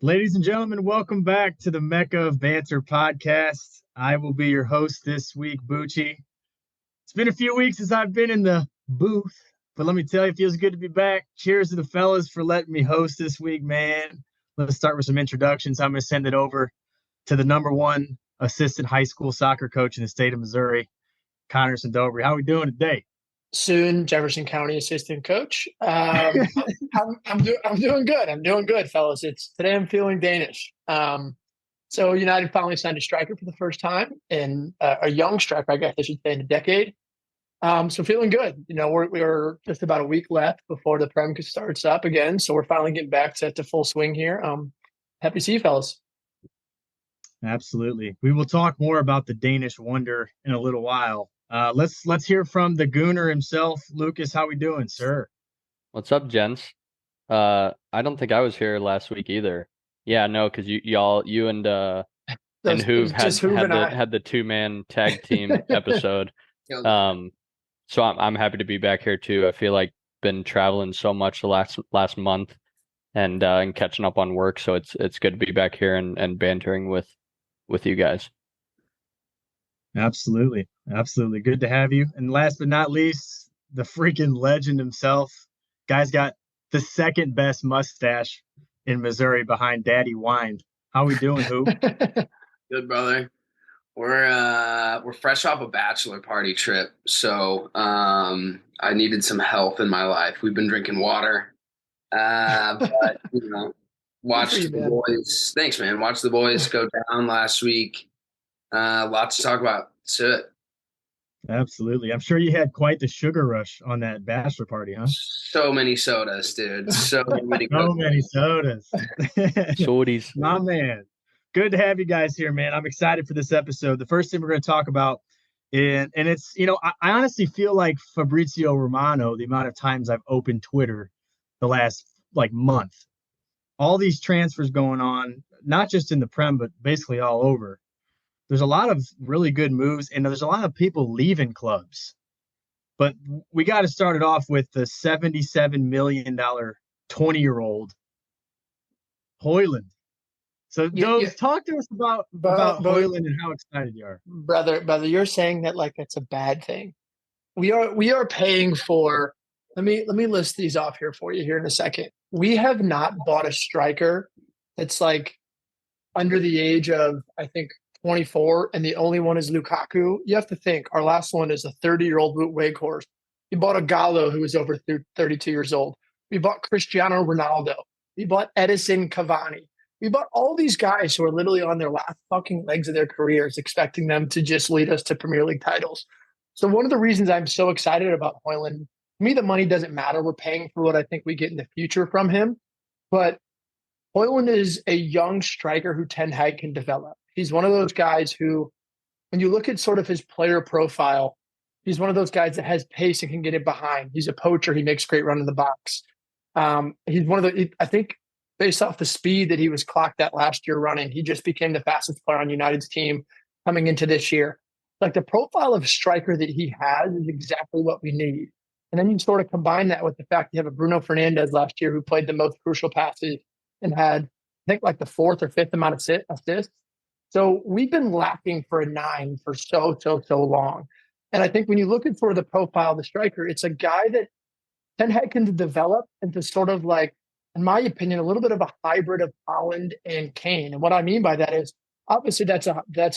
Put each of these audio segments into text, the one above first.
Ladies and gentlemen, welcome back to the Mecca of Banter podcast. I will be your host this week, Bucci. It's been a few weeks since I've been in the booth, but let me tell you, it feels good to be back. Cheers to the fellas for letting me host this week, man. Let's start with some introductions. I'm going to send it over to the number one assistant high school soccer coach in the state of Missouri, Connor Sandobri. How are we doing today? Soon Jefferson County assistant coach. I'm doing good. I'm doing good, fellas. Today I'm feeling Danish. So United finally signed a striker for the first time in a young striker, I guess I should say, in a decade. So feeling good. You know, we're just about a week left before the Prem starts up again. So we're finally getting back to full swing here. Happy to see you, fellas. Absolutely. We will talk more about the Danish wonder in a little while. Let's hear from the Gooner himself. Lucas, how we doing, sir? What's up, gents? I don't think I was here last week either. Yeah, no, because you and Hoove had the 2-man tag team episode. So I'm happy to be back here too. I feel like been traveling so much the last month and catching up on work, so it's good to be back here and bantering with you guys. Absolutely. Absolutely. Good to have you. And last but not least, the freaking legend himself. Guy's got the second best mustache in Missouri behind Daddy Wind. How we doing, Who? Good, brother. We're fresh off a bachelor party trip, so I needed some health in my life. We've been drinking water, but watched the boys. Thanks, man. Watched the boys go down last week. Lots to talk about. That's it. Absolutely. I'm sure you had quite the sugar rush on that bachelor party, huh? So many sodas, dude. So many sodas. Shorties. My man. Good to have you guys here, man. I'm excited for this episode. The first thing we're going to talk about, and it's, I honestly feel like Fabrizio Romano, the amount of times I've opened Twitter the last month, all these transfers going on, not just in the Prem, but basically all over. There's a lot of really good moves, and there's a lot of people leaving clubs. But we got to start it off with the $77 million 20-year-old Hoyland. So, talk to us about Hoyland and how excited you are. Brother, you're saying that like it's a bad thing. We are paying for. Let me list these off here for you here in a second. We have not bought a striker that's like under the age of, I think, 24, and the only one is Lukaku. You have to think our last one is a 30-year-old Weghorst. We bought a Gallo who was over 32 years old. We bought Cristiano Ronaldo. We bought Edison Cavani. We bought all these guys who are literally on their last fucking legs of their careers, expecting them to just lead us to Premier League titles. So one of the reasons I'm so excited about Hoyland, to me, the money doesn't matter. We're paying for what I think we get in the future from him. But Hoyland is a young striker who Ten Hag can develop. He's one of those guys who, when you look at sort of his player profile, he's one of those guys that has pace and can get it behind. He's a poacher. He makes great run in the box. He's one of I think, based off the speed that he was clocked at last year running, he just became the fastest player on United's team coming into this year. Like the profile of striker that he has is exactly what we need. And then you sort of combine that with the fact you have a Bruno Fernandes last year who played the most crucial passes and had, I think, like the fourth or fifth amount of assists. So we've been lacking for a 9 for so long. And I think when you look at sort of the profile of the striker, it's a guy that Ten Hag can develop into sort of like, in my opinion, a little bit of a hybrid of Haaland and Kane. And what I mean by that is, obviously that's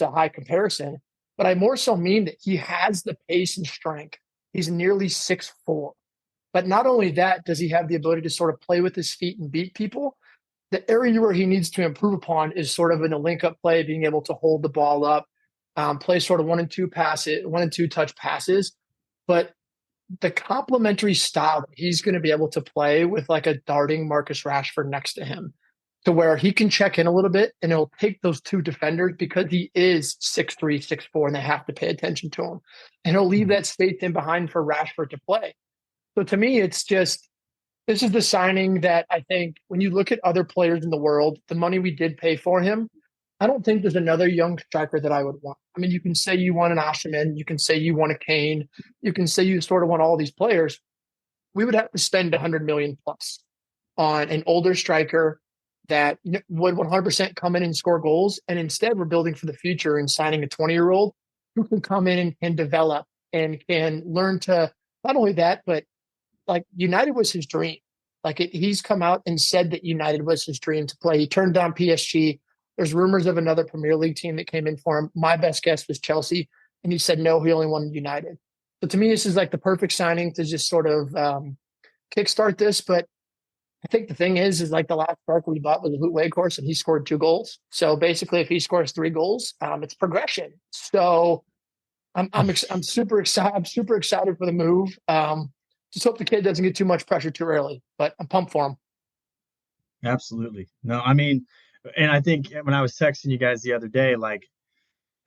a high comparison, but I more so mean that he has the pace and strength. He's nearly 6'4". But not only that, does he have the ability to sort of play with his feet and beat people. The area where he needs to improve upon is sort of in a link-up play, being able to hold the ball up, play sort of 1 and 2 touch passes. But the complementary style that he's going to be able to play with like a darting Marcus Rashford next to him, to where he can check in a little bit and it'll take those two defenders, because he is 6'3", 6'4", and they have to pay attention to him. And he'll leave that space in behind for Rashford to play. So to me, this is the signing that I think when you look at other players in the world, the money we did pay for him, I don't think there's another young striker that I would want. I mean, you can say you want an Osimhen, you can say you want a Kane, you can say you sort of want all these players. We would have to spend 100 million plus on an older striker that would 100% come in and score goals. And instead, we're building for the future and signing a 20-year-old who can come in and can develop and can learn to not only that, but like United was his dream. He's come out and said that United was his dream to play. He turned down PSG. There's rumors of another Premier League team that came in for him. My best guess was Chelsea, and he said no, he only wanted United. So to me, this is like the perfect signing to just sort of kickstart this. But I think the thing is like the last striker we bought was a Wout Weghorst, and he scored 2 goals. So basically, if he scores 3 goals, it's progression. So I'm super excited. I'm super excited for the move. Just hope the kid doesn't get too much pressure too early, but I'm pumped for him. Absolutely. No, I mean, and I think when I was texting you guys the other day, like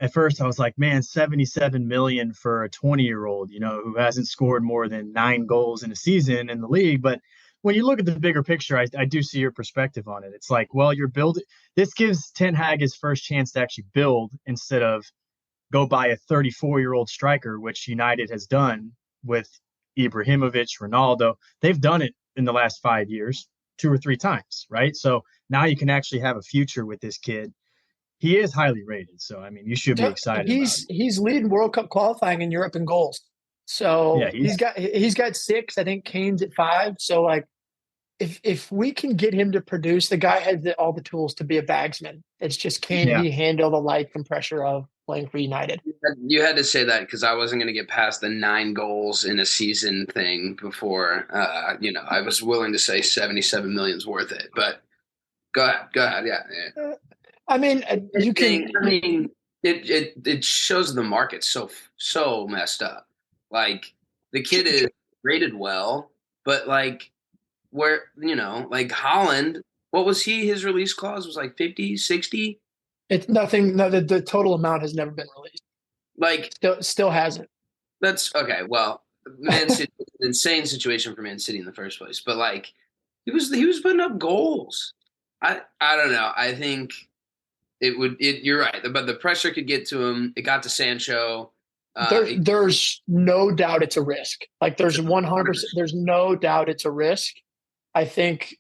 at first I was like, man, 77 million for a 20-year-old, who hasn't scored more than 9 goals in a season in the league. But when you look at the bigger picture, I do see your perspective on it. It's like, well, you're building. This gives Ten Hag his first chance to actually build instead of go buy a 34-year-old striker, which United has done with Ibrahimovic, Ronaldo. They've done it in the last 5 years, 2 or 3 times, right? So now you can actually have a future with this kid. He is highly rated, so I mean, you should be excited. He's leading World Cup qualifying in Europe in goals. So yeah, he's got 6. I think Kane's at 5. So like, if we can get him to produce, the guy has all the tools to be a bagsman. It's just can he handle the life and pressure of playing for United? You had to say that because I wasn't going to get past the 9 goals in a season thing before. I was willing to say 77 million's worth it, but go ahead. Yeah. I mean, you can. I mean, it shows the market so messed up. Like the kid is rated well, but like where like Holland, what was his release clause was like 50, 60? It's nothing. No, the total amount has never been released. Like still hasn't. That's okay. Well, Man City, an insane situation for Man City in the first place, but like he was putting up goals. I don't know. I think you're right, but the pressure could get to him. It got to Sancho. There's no doubt it's a risk. Like there's 100%. There's no doubt it's a risk. I think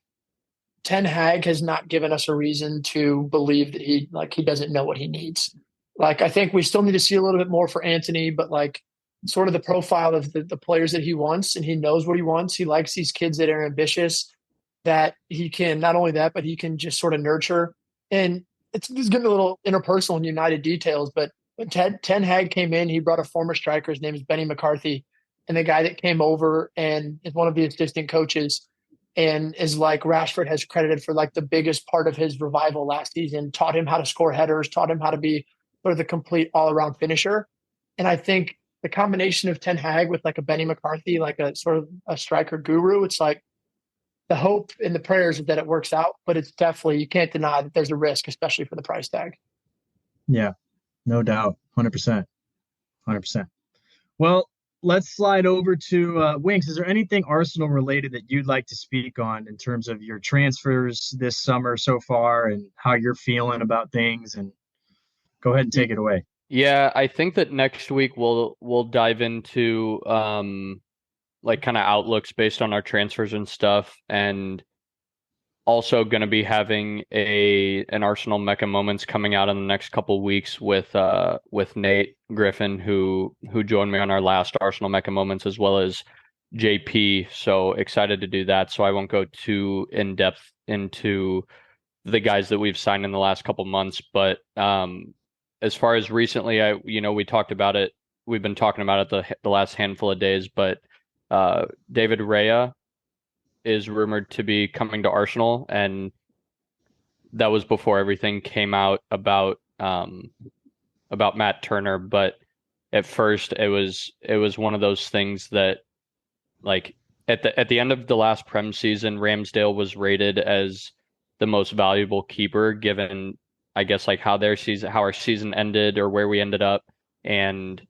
Ten Hag has not given us a reason to believe that he doesn't know what he needs. Like I think we still need to see a little bit more for Anthony, but like sort of the profile of the players that he wants, and he knows what he wants. He likes these kids that are ambitious, that he can not only that, but he can just sort of nurture. And it's getting a little interpersonal in United details, but when Ten Hag came in, he brought a former striker. His name is Benny McCarthy. And the guy that came over and is one of the assistant coaches and is like Rashford has credited for like the biggest part of his revival last season, taught him how to score headers, taught him how to be sort of the complete all-around finisher. And I think the combination of Ten Hag with like a Benny McCarthy, like a sort of a striker guru, it's like the hope and the prayers that it works out, but it's definitely, you can't deny that there's a risk, especially for the price tag. Yeah, no doubt. 100%. Well, let's slide over to Winks. Is there anything Arsenal related that you'd like to speak on in terms of your transfers this summer so far and how you're feeling about things? And go ahead and take it away. Yeah, I think that next week we'll dive into like kind of outlooks based on our transfers and stuff, and also going to be having an Arsenal Mecca Moments coming out in the next couple of weeks with Nate Griffin who joined me on our last Arsenal Mecca Moments, as well as JP. So excited to do that. So I won't go too in depth into the guys that we've signed in the last couple months, but as far as recently, we talked about it. We've been talking about it the last handful of days, but David Raya is rumored to be coming to Arsenal, and that was before everything came out about Matt Turner. But at first, it was one of those things that, like, at the end of the last Prem season, Ramsdale was rated as the most valuable keeper, given, I guess, like how our season ended or where we ended up, and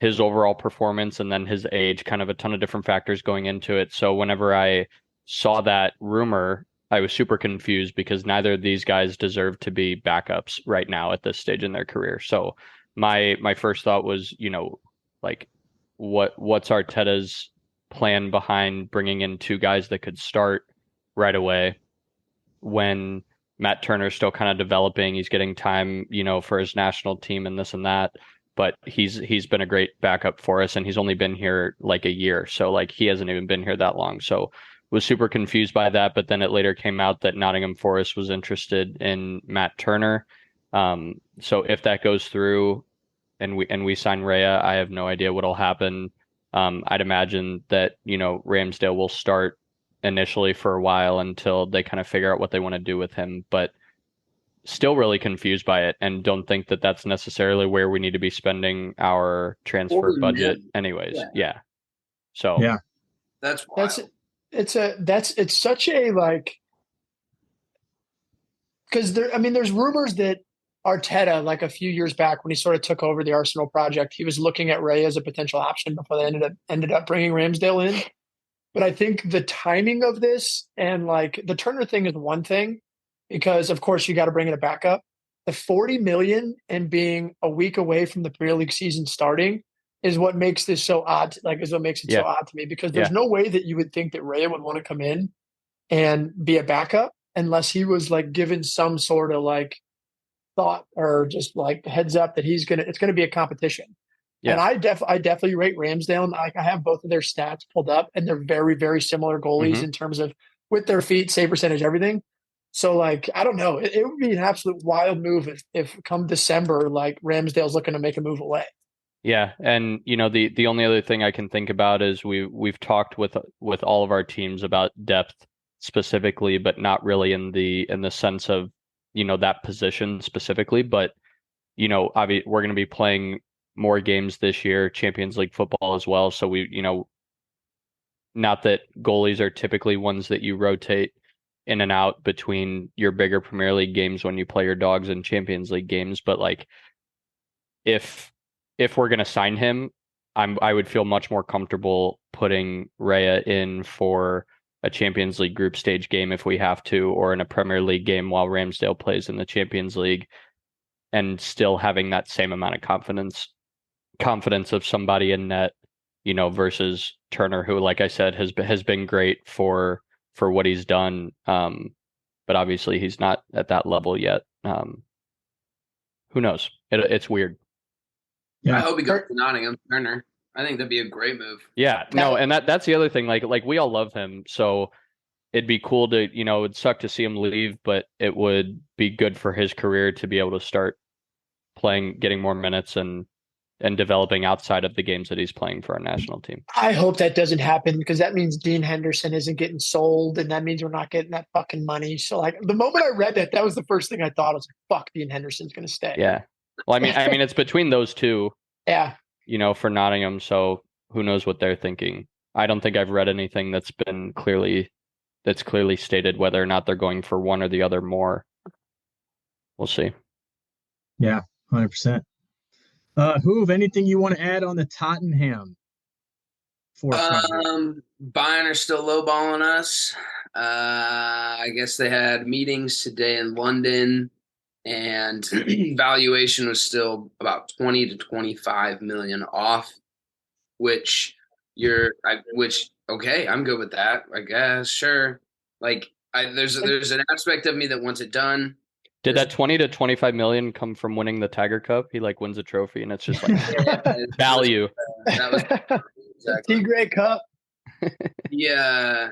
his overall performance, and then his age, kind of a ton of different factors going into it. So whenever I saw that rumor, I was super confused because neither of these guys deserve to be backups right now at this stage in their career. So my first thought was, like, what's Arteta's plan behind bringing in 2 guys that could start right away when Matt Turner's still kind of developing. He's getting time, for his national team and this and that. But he's been a great backup for us, and he's only been here like a year. So like he hasn't even been here that long. So was super confused by that. But then it later came out that Nottingham Forest was interested in Matt Turner. So if that goes through and we sign Rhea, I have no idea what'll happen. I'd imagine that, Ramsdale will start initially for a while until they kind of figure out what they want to do with him, but still really confused by it and don't think that that's necessarily where we need to be spending our transfer budget anyways. Yeah. So yeah, that's wild. It's such a like, because there's rumors that Arteta, like a few years back when he sort of took over the Arsenal project, he was looking at Ray as a potential option before they ended up bringing Ramsdale in. But I think the timing of this and like the Turner thing is one thing, because of course you got to bring in a backup. The 40 million and being a week away from the Premier League season starting is what makes this so odd. Is what makes it so odd to me, because there's no way that you would think that Ray would want to come in and be a backup unless he was like given some sort of like thought or just like heads up that it's gonna be a competition. Yeah. And I definitely rate Ramsdale. I have both of their stats pulled up, and they're very, very similar goalies in terms of with their feet, save percentage, everything. So like, I don't know. It would be an absolute wild move if come December, like Ramsdale's looking to make a move away. Yeah, and the only other thing I can think about is we've talked with all of our teams about depth specifically, but not really in the sense of that position specifically. But obviously we're going to be playing more games this year, Champions League football as well. So not that goalies are typically ones that you rotate in and out between your bigger Premier League games when you play your dogs in Champions League games, but like if we're going to sign him, I would feel much more comfortable putting Rhea in for a Champions League group stage game if we have to, or in a Premier League game while Ramsdale plays in the Champions League, and still having that same amount of confidence of somebody in net, versus Turner, who, like I said, has been great for what he's done. But obviously he's not at that level yet. Who knows? It's weird. Yeah. I hope he goes to Nottingham, Turner. I think that'd be a great move. Yeah, no, and that's the other thing. Like we all love him, so it'd be cool to, it'd suck to see him leave, but it would be good for his career to be able to start playing, getting more minutes and developing outside of the games that he's playing for our national team. I hope that doesn't happen, because that means Dean Henderson isn't getting sold, and that means we're not getting that fucking money. So like the moment I read that was the first thing I thought. I was like, fuck, Dean Henderson's going to stay. Yeah. Well, I mean, it's between those two. Yeah. For Nottingham, so who knows what they're thinking. I don't think I've read anything that's clearly stated whether or not they're going for one or the other more. We'll see. Yeah, 100%. Hoove, anything you want to add on the Tottenham? Bayern are still lowballing us. I guess they had meetings today in London, and valuation was still about 20 to 25 million off, which okay, I'm good with that. I guess, sure. Like there's an aspect of me that wants it done. Did that 20 to 25 million come from winning the Tiger Cup? He like wins a trophy and it's just like value. That was exactly. T-Grey Cup. Yeah.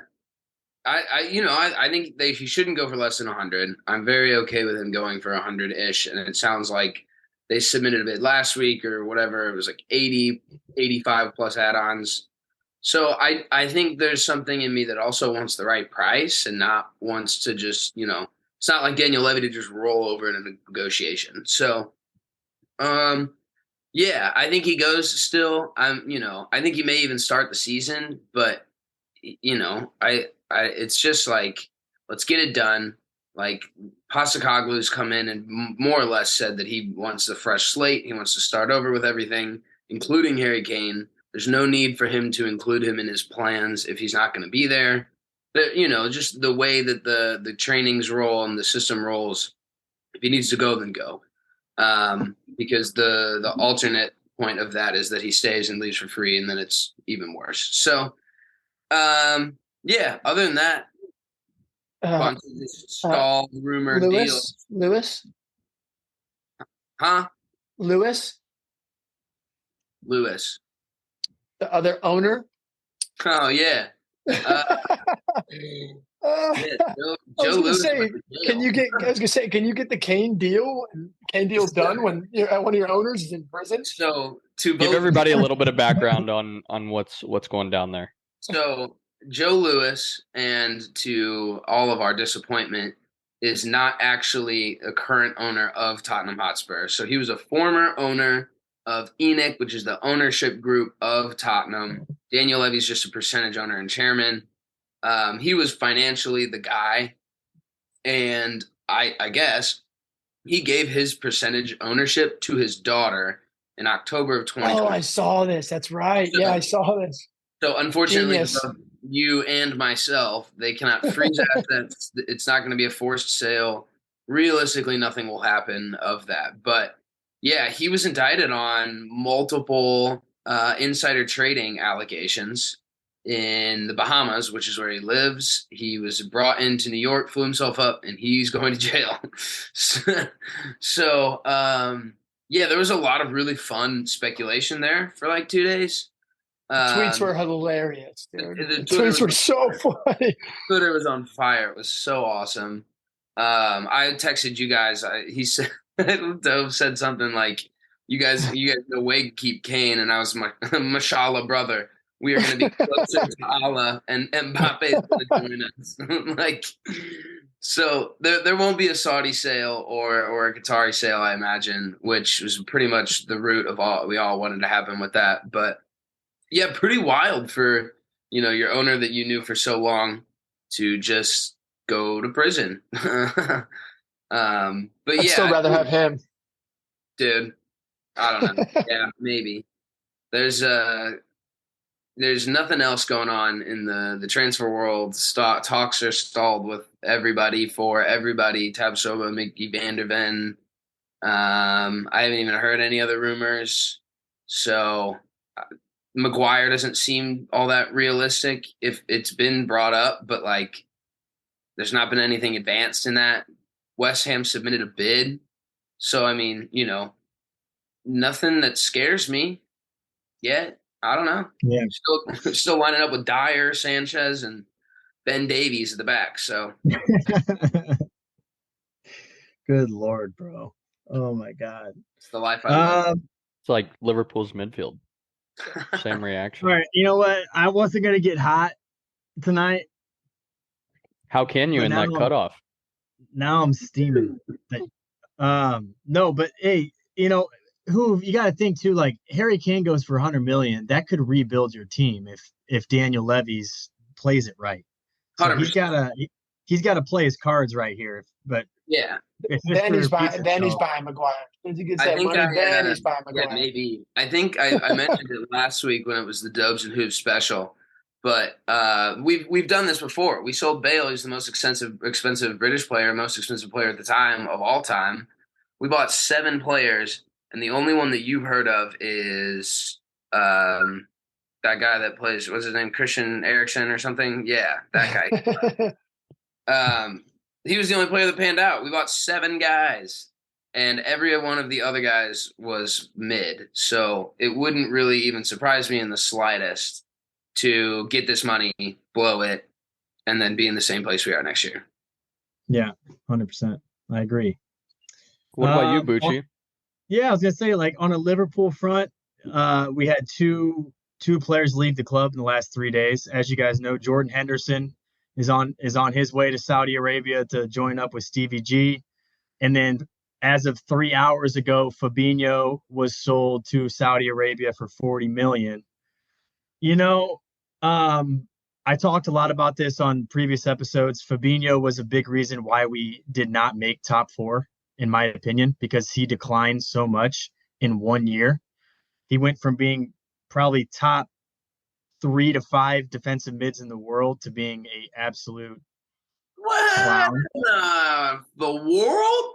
I think he shouldn't go for less than 100. I'm very okay with him going for 100-ish, and it sounds like they submitted a bid last week or whatever. It was like 80, 85 plus add-ons. So I think there's something in me that also wants the right price and not wants to just, it's not like Daniel Levy to just roll over in a negotiation. So, yeah, I think he goes still. I think he may even start the season, but it's just like, let's get it done. Like Postecoglou's come in and more or less said that he wants a fresh slate. He wants to start over with everything, including Harry Kane. There's no need for him to include him in his plans if he's not going to be there. But, just the way that the trainings roll and the system rolls, if he needs to go, then go. Because the alternate point of that is that he stays and leaves for free, and then it's even worse. So, yeah, other than that, bunch of just stalled rumored deals. Lewis? Huh? Lewis? The other owner? Oh, yeah. Yeah, Joe Lewis. I was gonna say, can you get the Kane deal? Kane deal done when one of your owners is in prison. So give everybody a little bit of background on what's going down there. So Joe Lewis, and to all of our disappointment, is not actually a current owner of Tottenham Hotspur. So he was a former owner of ENIC, which is the ownership group of Tottenham. Daniel Levy's just a percentage owner and chairman. He was financially the guy, and I guess he gave his percentage ownership to his daughter in October of 2020. Oh, I saw this. That's right. Yeah, I saw this. So unfortunately, you and myself, they cannot freeze assets. It's not going to be a forced sale. Realistically, nothing will happen of that. But yeah, he was indicted on multiple insider trading allegations in the Bahamas, which is where he lives. He was brought into New York, flew himself up, and he's going to jail. So yeah, there was a lot of really fun speculation there for like 2 days. Tweets were hilarious, dude. The tweets were so funny. Twitter was on fire. It was so awesome. I texted you guys. He said, Dove said something like, "You guys know keep Kane," and I was my mashallah brother. We are going to be closer to Allah, and Mbappe is going to join us. Like, so there won't be a Saudi sale or a Qatari sale, I imagine, which was pretty much the root of all we all wanted to happen with that. But yeah, pretty wild for, your owner that you knew for so long to just go to prison. But I'd still rather have him. Dude, I don't know. Yeah, maybe. There's nothing else going on in the transfer world. Talks are stalled with everybody. Tabsoba, Mickey van der Ven. I haven't even heard any other rumors. So Maguire doesn't seem all that realistic if it's been brought up, but like there's not been anything advanced in that. West Ham submitted a bid. So, I mean, nothing that scares me yet. I don't know. Yeah. Still lining up with Dyer, Sanchez, and Ben Davies at the back. So good Lord, bro. Oh my God. It's the life I live. It's like Liverpool's midfield. Same reaction. All right. You know what? I wasn't gonna get hot tonight. How can you in that cutoff? Now I'm steaming. No, but hey, who you got to think too? Like Harry Kane goes for 100 million. That could rebuild your team if Daniel Levy's plays it right. So he's got to play his cards right here. But yeah, then he's buying Maguire. As you could say, he's buying Maguire. Yeah, maybe. I think I mentioned it last week when it was the Dubs and Hoops special. But we've done this before. We sold Bale. He's the most expensive British player, most expensive player at the time of all time. We bought 7 players, and the only one that you've heard of is that guy that plays. What's his name? Christian Eriksen or something? Yeah, that guy. He was the only player that panned out. We bought 7 guys, and every one of the other guys was mid. So it wouldn't really even surprise me in the slightest to get this money, blow it, and then be in the same place we are next year. Yeah, 100%. I agree. What about you, Bucci? Yeah, I was gonna say, like on a Liverpool front, we had two players leave the club in the last 3 days. As you guys know, Jordan Henderson is on his way to Saudi Arabia to join up with Stevie G, and then as of 3 hours ago, Fabinho was sold to Saudi Arabia for 40 million. I talked a lot about this on previous episodes. Fabinho was a big reason why we did not make top 4, in my opinion, because he declined so much in 1 year. He went from being probably top 3 to 5 defensive mids in the world to being a absolute clown. The world?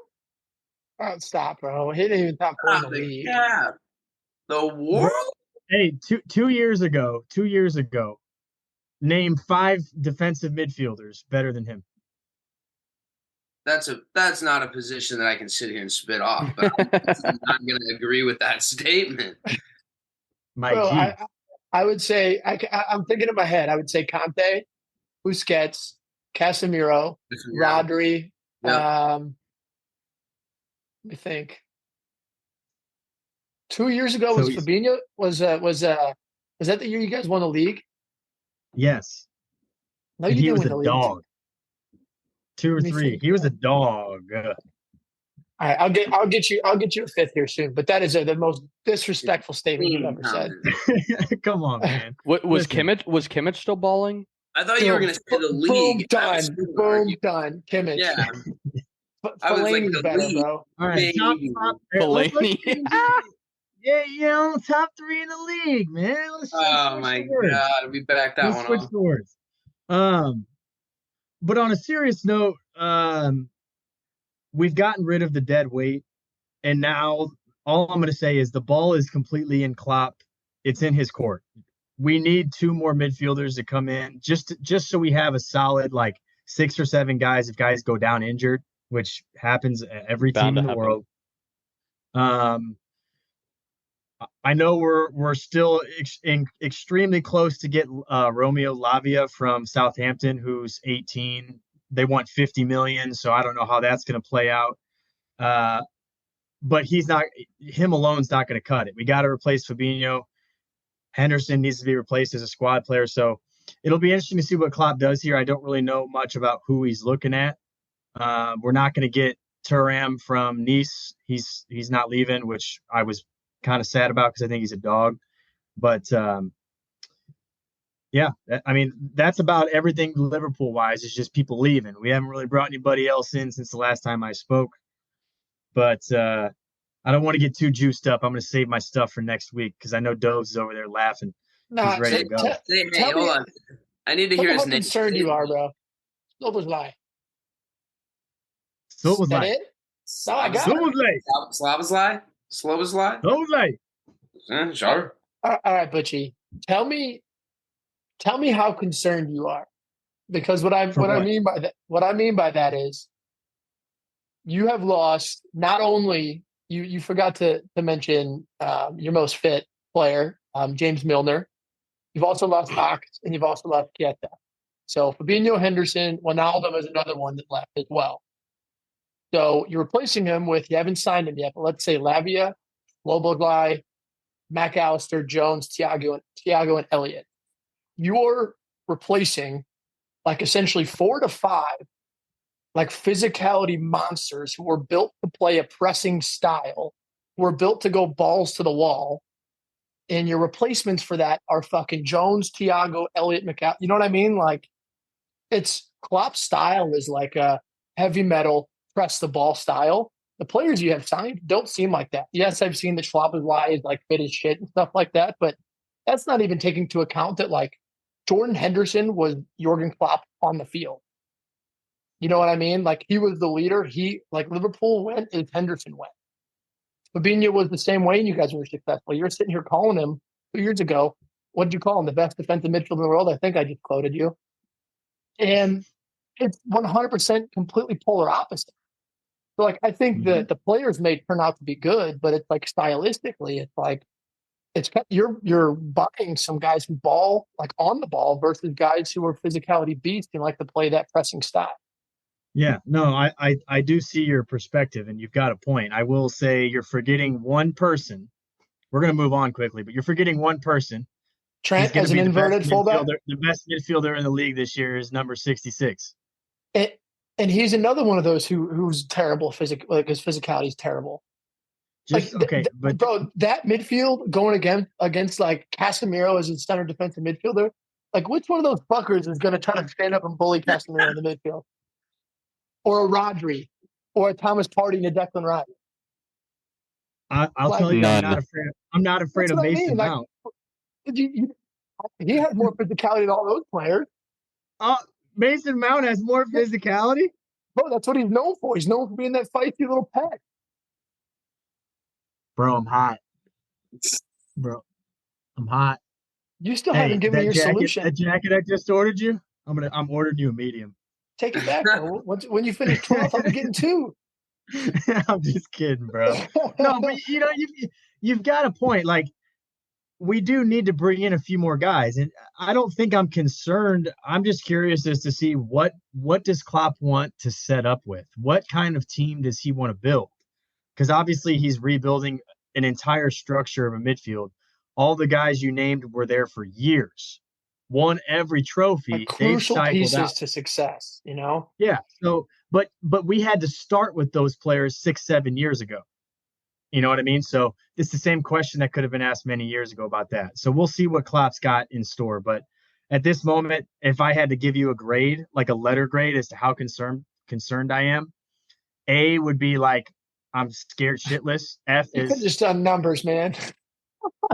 Oh, stop, bro. He didn't even top 4 in the league. Yeah. The world? Hey, two years ago, name 5 defensive midfielders better than him. that's not a position that I can sit here and spit off. But I'm not going to agree with that statement. Bro, I would say I'm thinking in my head. I would say Conte, Busquets, Casemiro, Rodri. Yep. Let me think. 2 years ago was Fabinho. Was that the year you guys won the league? Yes. No, you didn't win the league. Dog. 2 or 3. He was a dog. All right, I'll get you a fifth here soon. But that is the most disrespectful statement you've ever said. Come on, man. Was Kimmich still balling? I thought you were going to say the league. Boom, done. Kimmich. Yeah. Fellaini's better, bro. All right, top. Fellaini. Yeah, top 3 in the league, man. Oh my God, we backed that one switch off. Doors. But on a serious note, we've gotten rid of the dead weight, and now all I'm going to say is the ball is completely in Klopp. It's in his court. We need 2 more midfielders to come in, just so we have a solid 6 or 7 guys if guys go down injured, which happens at every team in the world. I know we're still extremely close to get Romeo Lavia from Southampton, who's 18. They want 50 million, so I don't know how that's going to play out. But him alone's not going to cut it. We got to replace Fabinho. Henderson needs to be replaced as a squad player, so it'll be interesting to see what Klopp does here. I don't really know much about who he's looking at. We're not going to get Thuram from Nice. He's not leaving, which I was kind of sad about because I think he's a dog. But yeah, I mean, that's about everything Liverpool-wise. It's just people leaving. We haven't really brought anybody else in since the last time I spoke. But I don't want to get too juiced up. I'm going to save my stuff for next week because I know Dove's over there laughing. He's ready to go. Hey, hold on. I need to hear his name. How concerned you are, bro. Szoboszlai. Szoboszlai. No, I got it. Szoboszlai? Sure. All right, Butchie. Tell me how concerned you are, because what I mean by that is you have lost. Not only you forgot to mention your most fit player, James Milner. You've also lost Ox, and you've also lost Keita. So Fabinho, Henderson, Wijnaldum is another one that left as well. So you're replacing him with, you haven't signed him yet, but let's say Lavia, Szoboszlai, McAllister, Jones, Thiago, and Elliott. You're replacing essentially 4 to 5 physicality monsters who were built to play a pressing style, who were built to go balls to the wall. And your replacements for that are fucking Jones, Thiago, Elliott, McAllister. You know what I mean? It's Klopp's style is like a heavy metal, press the ball style. The players you have signed don't seem like that. Yes, I've seen that Szoboszlai is fit as shit and stuff like that, but that's not even taking into account that Jordan Henderson was Jurgen Klopp on the field. You know what I mean? He was the leader. He Liverpool went as Henderson went. Fabinho was the same way, and you guys were successful. You're sitting here calling him 2 years ago. What did you call him? The best defensive midfielder in the world? I think I just quoted you. And it's 100% completely polar opposite. So, I think the players may turn out to be good, but it's stylistically, it's you're buying some guys who ball on the ball versus guys who are physicality beasts and like to play that pressing style. Yeah, no, I do see your perspective, and you've got a point. I will say you're forgetting one person. We're going to move on quickly, but you're forgetting one person. Trent as an inverted fullback. The best midfielder in the league this year is number 66. And he's another one of those who's terrible his physicality is terrible. But bro, that midfield going against Casemiro as a center defensive midfielder, which one of those fuckers is going to try to stand up and bully Casemiro in the midfield? Or a Rodri, or a Thomas Partey and a Declan Rice. I'll tell you, none. I'm not afraid of Mason Mount. He has more physicality than all those players. Mason Mount has more physicality? Bro, that's what he's known for. He's known for being that feisty little pet. Bro, I'm hot. Bro, I'm hot. You still haven't given me your solution. That jacket I just ordered you, I'm ordering you a medium. take it back. When you finish 12th, I'll be getting 2. I'm just kidding, bro. No, but you've got a point. Like, we do need to bring in a few more guys, and I don't think I'm concerned. I'm just curious as to see what does Klopp want to set up with? What kind of team does he want to build? Because obviously he's rebuilding an entire structure of a midfield. All the guys you named were there for years, won every trophy. Like crucial pieces to success, Yeah. So, but we had to start with those players 6-7 years ago. You know what I mean? So it's the same question that could have been asked many years ago about that. So we'll see what Klopp's got in store. But at this moment, if I had to give you a grade, like a letter grade as to how concerned I am, A would be like, I'm scared shitless. F you is could just done numbers, man.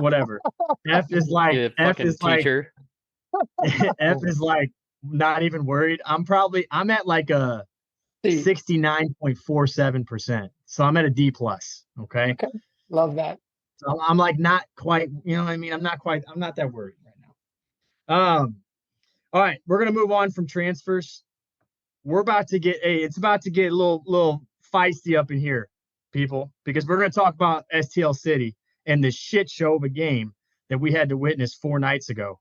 Whatever. F is like F is teacher. Like F is like not even worried. I'm at like a 69.47%. So I'm at a D plus. Okay. Love that. So I'm like not quite, you know what I mean? I'm not that worried right now. All right, we're gonna move on from transfers. We're about to get it's about to get a little feisty up in here, people, because we're gonna talk about STL City and the shit show of a game that we had to witness 4 nights ago.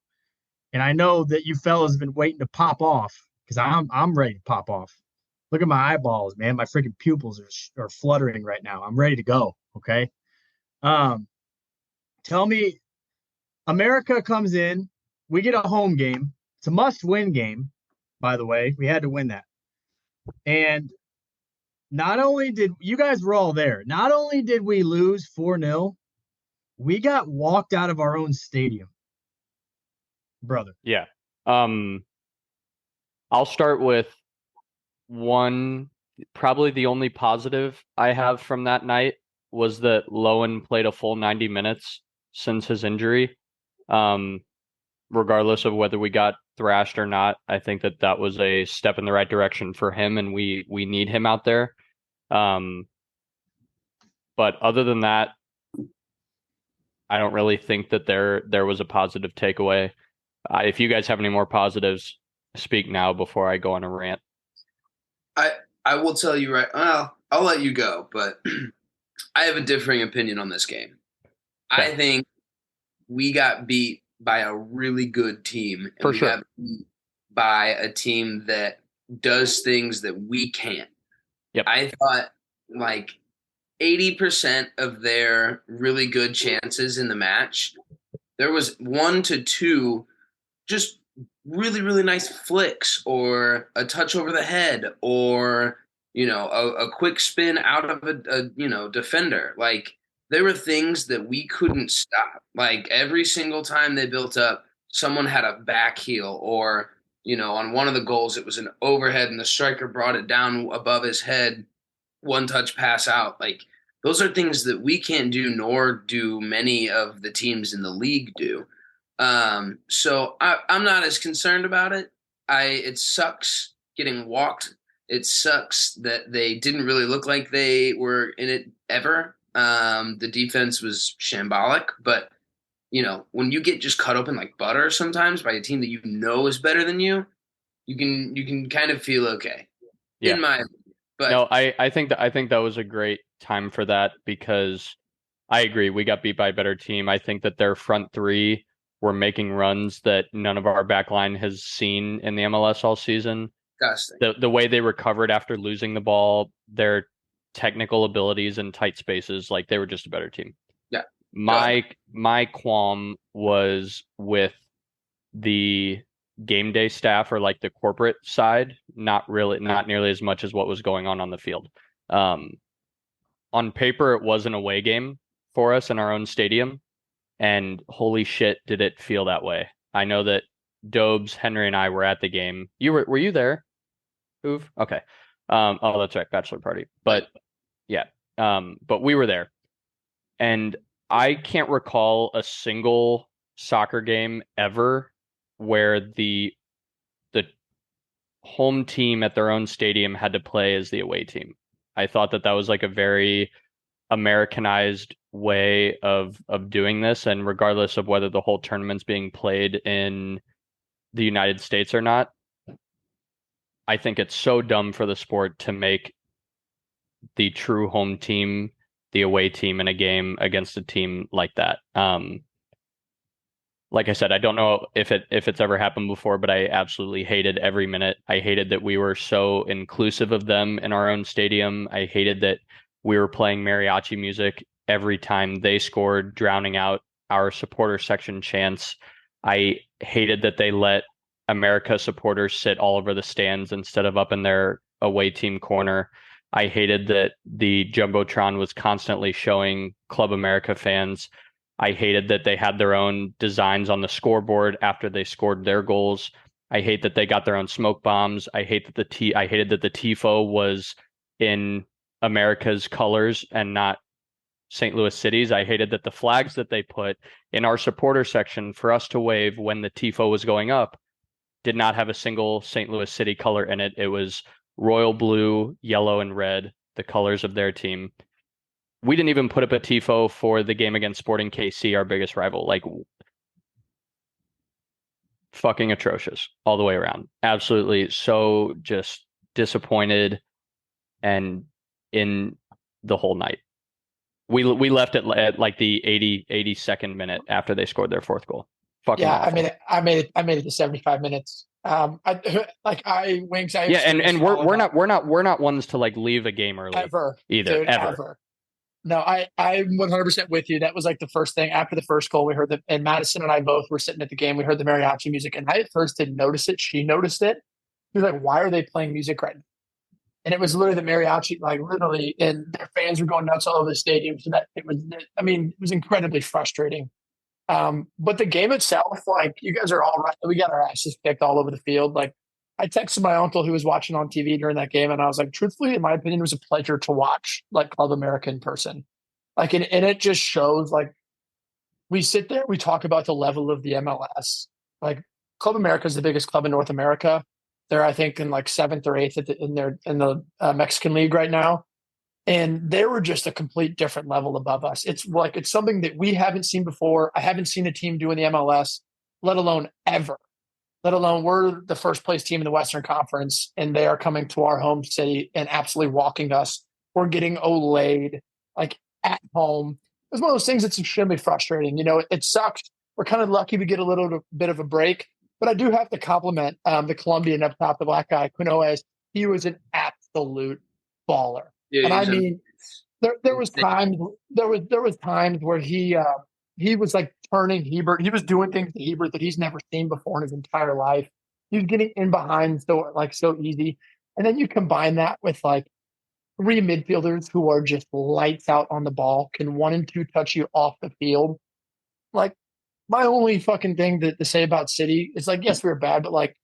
And I know that you fellas have been waiting to pop off because I'm ready to pop off. Look at my eyeballs, man. My freaking pupils are fluttering right now. I'm ready to go. Okay. Tell me, America comes in. We get a home game. It's a must-win game, by the way. We had to win that. And not only did you guys were all there, not only did we lose 4-0, we got walked out of our own stadium, brother. Yeah. I'll start with one, probably the only positive I have from that night was that Lowen played a full 90 minutes since his injury. Regardless of whether we got thrashed or not, I think that was a step in the right direction for him, and we need him out there. But other than that, I don't really think that there was a positive takeaway. If you guys have any more positives, speak now before I go on a rant. I will tell you right. Well, I'll let you go, but I have a differing opinion on this game. Okay. I think we got beat by a really good team. And For sure. Got beat by a team that does things that we can't. Yep. I thought like 80% of their really good chances in the match, there was 1 to 2 just really, really nice flicks or a touch over the head or, a quick spin out of a defender. Like, there were things that we couldn't stop. Like, every single time they built up, someone had a back heel or, on one of the goals, it was an overhead and the striker brought it down above his head, one touch pass out. Like, those are things that we can't do, nor do many of the teams in the league do. So I'm not as concerned about it. It sucks getting walked. It sucks that they didn't really look like they were in it ever. The defense was shambolic, but when you get just cut open like butter sometimes by a team that is better than you, you can kind of feel okay. Yeah. In my opinion. But no, I think that was a great time for that because I agree we got beat by a better team. I think that their front three were making runs that none of our back line has seen in the MLS all season. The way they recovered after losing the ball, their technical abilities in tight spaces, like they were just a better team. Yeah. My qualm was with the game day staff or like the corporate side, not nearly as much as what was going on the field. On paper, it was an away game for us in our own stadium. And holy shit, did it feel that way. I know that Dobes, Henry, and I were at the game. Were you there? Hoove? Okay. Oh, that's right, bachelor party. But yeah, but we were there. And I can't recall a single soccer game ever where the home team at their own stadium had to play as the away team. I thought that was like a very Americanized way of doing this, and regardless of whether the whole tournament's being played in the United States or not, I think it's so dumb for the sport to make the true home team the away team in a game against a team like that. Like I said, I don't know if it's ever happened before, but I absolutely hated every minute. I hated that we were so inclusive of them in our own stadium. I hated that we were playing mariachi music every time they scored, drowning out our supporter section chants. I hated that they let America supporters sit all over the stands instead of up in their away team corner. I hated that the Jumbotron was constantly showing Club America fans. I hated that they had their own designs on the scoreboard after they scored their goals. I hate that they got their own smoke bombs. I hated that the tifo was in America's colors and not St. Louis City's. I hated that the flags that they put in our supporter section for us to wave when the tifo was going up did not have a single St. Louis City color in it. It was royal blue, yellow, and red, the colors of their team. We didn't even put up a tifo for the game against Sporting KC, our biggest rival. Like, fucking atrocious all the way around. Absolutely so just disappointed and in the whole night. We left at like the 82nd minute after they scored their fourth goal. Fucking yeah, awful. I made it to 75 minutes. Wings. And we're not ones to like leave a game early ever either. Dude, ever. No, I'm 100% with you. That was like the first thing after the first goal. We heard and Madison and I both were sitting at the game. We heard the mariachi music, and I at first didn't notice it. She noticed it. She was like, "Why are they playing music right now?" And it was literally the mariachi, like literally, and their fans were going nuts all over the stadium. So that it was incredibly frustrating. But the game itself, like, you guys are all right. We got our asses kicked all over the field. Like, I texted my uncle who was watching on TV during that game, and I was like, truthfully, in my opinion, it was a pleasure to watch like Club America in person. Like, and it just shows, like, we sit there, we talk about the level of the MLS. Like, Club America is the biggest club in North America. They're, I think, in like seventh or eighth in the Mexican League right now. And they were just a complete different level above us. It's something that we haven't seen before. I haven't seen a team do in the MLS, let alone ever. Let alone we're the first place team in the Western Conference, and they are coming to our home city and absolutely walking us. We're getting olayed like at home. It's one of those things that's extremely frustrating. You know, it sucks. We're kind of lucky we get a little bit of a break, but I do have to compliment the Colombian up top, the black guy, Quinones. He was an absolute baller. Yeah, and I mean, there was times where he was like turning Hebert. He was doing things to Hebert that he's never seen before in his entire life. He was getting in behind so easy. And then you combine that with like three midfielders who are just lights out on the ball, can 1 and 2 touch you off the field. Like, my only fucking thing to say about City is like, yes, we were bad, but like,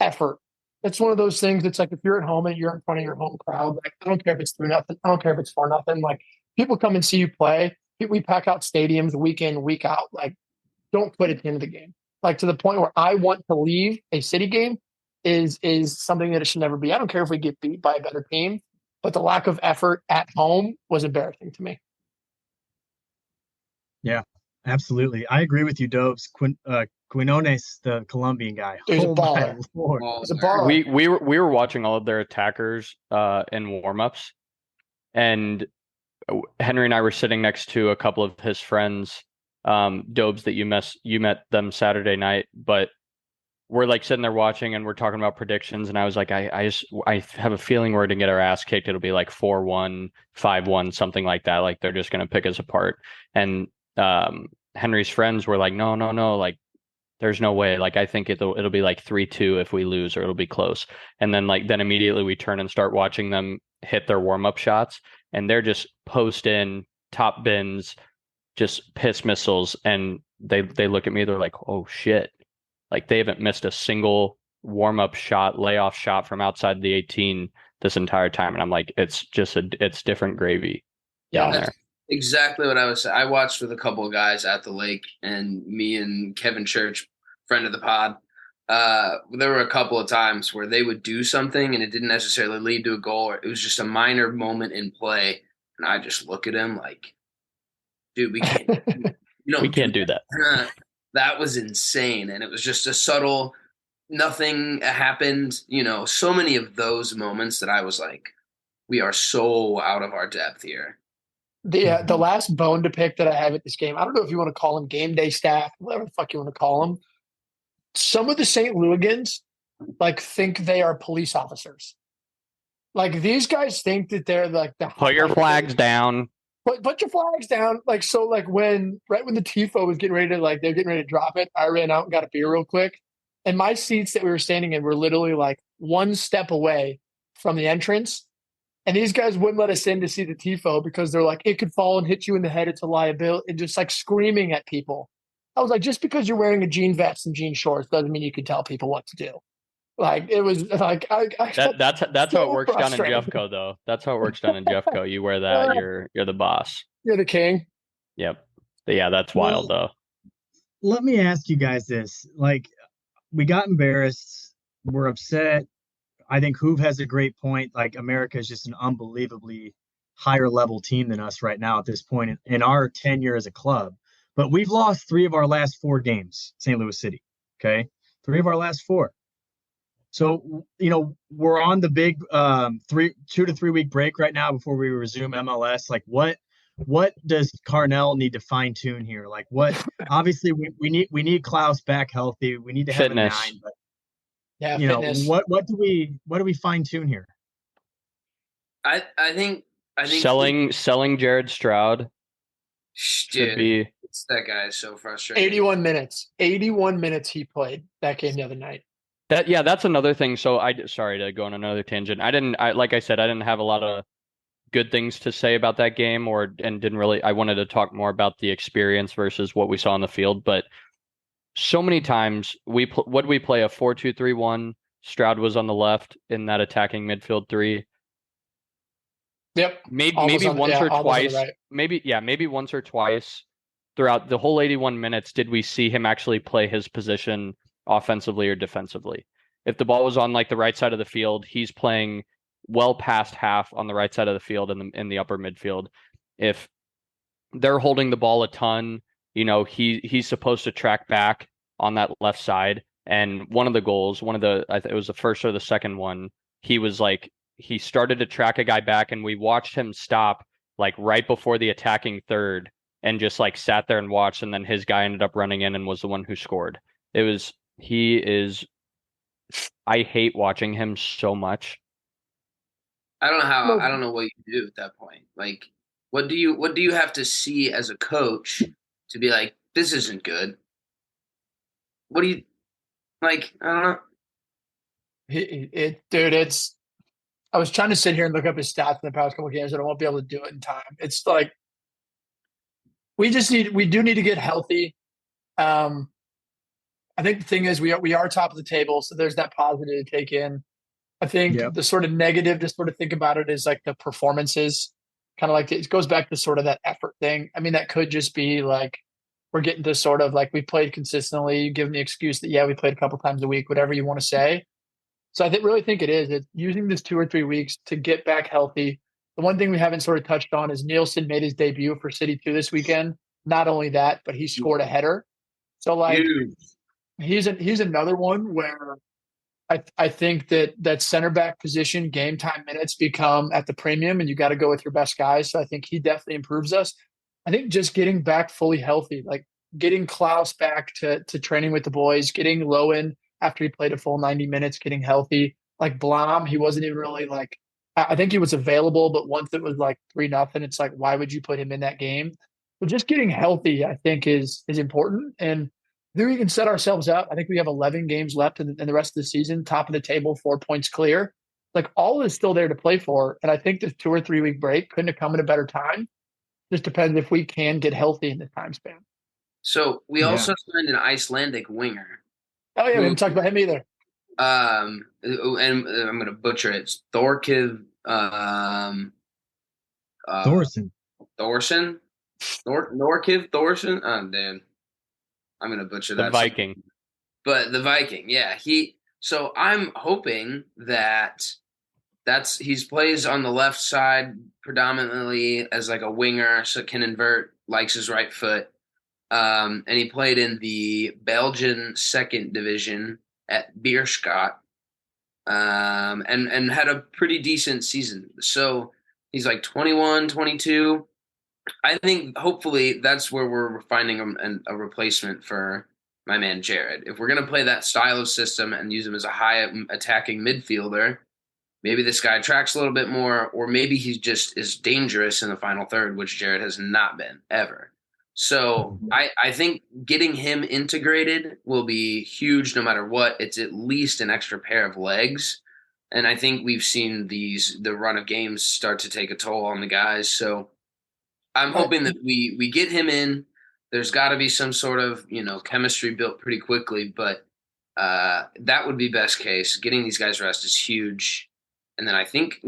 effort. It's one of those things. It's like, if you're at home and you're in front of your home crowd, like, I don't care if it's 3-0. I don't care if it's 4-0. Like, people come and see you play. We pack out stadiums week in, week out. Like, don't quit at the end of the game. Like, to the point where I want to leave a City game is something that it should never be. I don't care if we get beat by a better team, but the lack of effort at home was embarrassing to me. Yeah, absolutely. I agree with you, Dobes. Quinones, the Colombian guy. He's a baller. He's a baller. We were watching all of their attackers in warmups, and Henry and I were sitting next to a couple of his friends, Dobes, that you met them Saturday night, but we're like sitting there watching and we're talking about predictions, and I was like, I have a feeling we're gonna get our ass kicked. It'll be like 4-1, 5-1, something like that. Like, they're just gonna pick us apart. And Henry's friends were like, no, like, there's no way. Like, I think it'll be like 3-2 if we lose, or it'll be close. And then immediately we turn and start watching them hit their warm-up shots, and they're just post in top bins, just piss missiles. And they look at me, they're like, oh shit. Like, they haven't missed a single warm-up shot, layoff shot from outside the 18 this entire time. And I'm like, it's different gravy down there. Exactly what I was saying. I watched with a couple of guys at the lake, and me and Kevin Church, friend of the pod, there were a couple of times where they would do something and it didn't necessarily lead to a goal, or it was just a minor moment in play. And I just look at him like, dude, we can't do that. That was insane. And it was just a subtle, nothing happened. So many of those moments that I was like, we are so out of our depth here. The last bone to pick that I have at this game, I don't know if you want to call them game day staff, whatever the fuck you want to call them. Some of the St. Louigans think they are police officers. Like these guys think that they're like the put your flags down. Put your flags down. When the TIFO was getting ready to they're getting ready to drop it, I ran out and got a beer real quick. And my seats that we were standing in were literally one step away from the entrance. And these guys wouldn't let us in to see the TIFO because they're like, it could fall and hit you in the head. It's a liability. And just screaming at people. I was like, just because you're wearing a jean vest and jean shorts doesn't mean you can tell people what to do. It was that's how it works down in Jeffco, though. That's how it works down in Jeffco. You wear that, you're the boss. You're the king. Yep. But yeah, that's wild though. Let me ask you guys this. We got embarrassed. We're upset. I think Hoove has a great point. America is just an unbelievably higher level team than us right now at this point in our tenure as a club. But we've lost 3 of our last 4 games, St. Louis City. Okay. 3 of our last 4. So, we're on the big 2 to 3 week break right now before we resume MLS. What does Carnell need to fine tune here? Obviously we need Klaus back healthy. We need to have fitness. a 9, but fitness. what do we fine tune here? I think selling Jared Stroud should be. That guy is so frustrating. 81 minutes he played that game the other night. That's another thing. So sorry to go on another tangent. Like I said, I didn't have a lot of good things to say about that game I wanted to talk more about the experience versus what we saw on the field. But so many times we play a 4-2-3-1. Stroud was on the left in that attacking midfield 3. Yep. Maybe once or twice. Right. Maybe once or twice throughout the whole 81 minutes did we see him actually play his position offensively or defensively. If the ball was on the right side of the field, he's playing well past half on the right side of the field in the upper midfield. If they're holding the ball a ton, he's supposed to track back on that left side. And one of the goals, it was the first or the second one, he started to track a guy back and we watched him stop right before the attacking third and just sat there and watched, and then his guy ended up running in and was the one who scored. I hate watching him so much. I don't know what you do at that point. What do you have to see as a coach to be like, this isn't good? What do you I don't know. I was trying to sit here and look up his stats in the past couple of games, but I won't be able to do it in time. It's we do need to get healthy. I think the thing is we are top of the table, so there's that positive to take in. I think the sort of negative to sort of think about it is the performances, kind of it goes back to sort of that effort thing. I mean, that could just be we're getting to sort of we played consistently. You give them the excuse that we played a couple times a week, whatever you want to say. So I really think it's using this 2 or 3 weeks to get back healthy. The one thing we haven't sort of touched on is Nielsen made his debut for City 2 this weekend. Not only that, but he scored a header. So he's another one where I think that center back position, game time minutes become at the premium, and you got to go with your best guys. So I think he definitely improves us. I think just getting back fully healthy, getting Klaus back to training with the boys, getting Lowen after he played a full 90 minutes, getting healthy. Blom, he wasn't even really I think he was available, but once it was 3-0, it's why would you put him in that game? But just getting healthy, I think, is important. And then we can set ourselves up. I think we have 11 games left in the rest of the season, top of the table, 4 points clear. All is still there to play for. And I think this 2 or 3 week break couldn't have come at a better time. Just depends if we can get healthy in the time span. So we also signed an Icelandic winger. Oh yeah, we haven't talked about him either. And I'm going to butcher it. It's Thorkiv. Thorson. Norkiv Thorson. Oh, damn. I'm going to butcher that. The Viking. But the Viking, yeah. So I'm hoping that he plays on the left side predominantly as a winger, so can invert, likes his right foot. And he played in the Belgian second division at Bierschot, and had a pretty decent season. So he's like 21, 22. I think hopefully that's where we're finding a replacement for my man Jared. If we're going to play that style of system and use him as a high attacking midfielder, maybe this guy tracks a little bit more, or maybe he just is dangerous in the final third, which Jared has not been ever. So I think getting him integrated will be huge no matter what. It's at least an extra pair of legs. And I think we've seen the run of games start to take a toll on the guys. So I'm hoping that we get him in. There's got to be some sort of, chemistry built pretty quickly, but that would be best case. Getting these guys rest is huge. And then I think,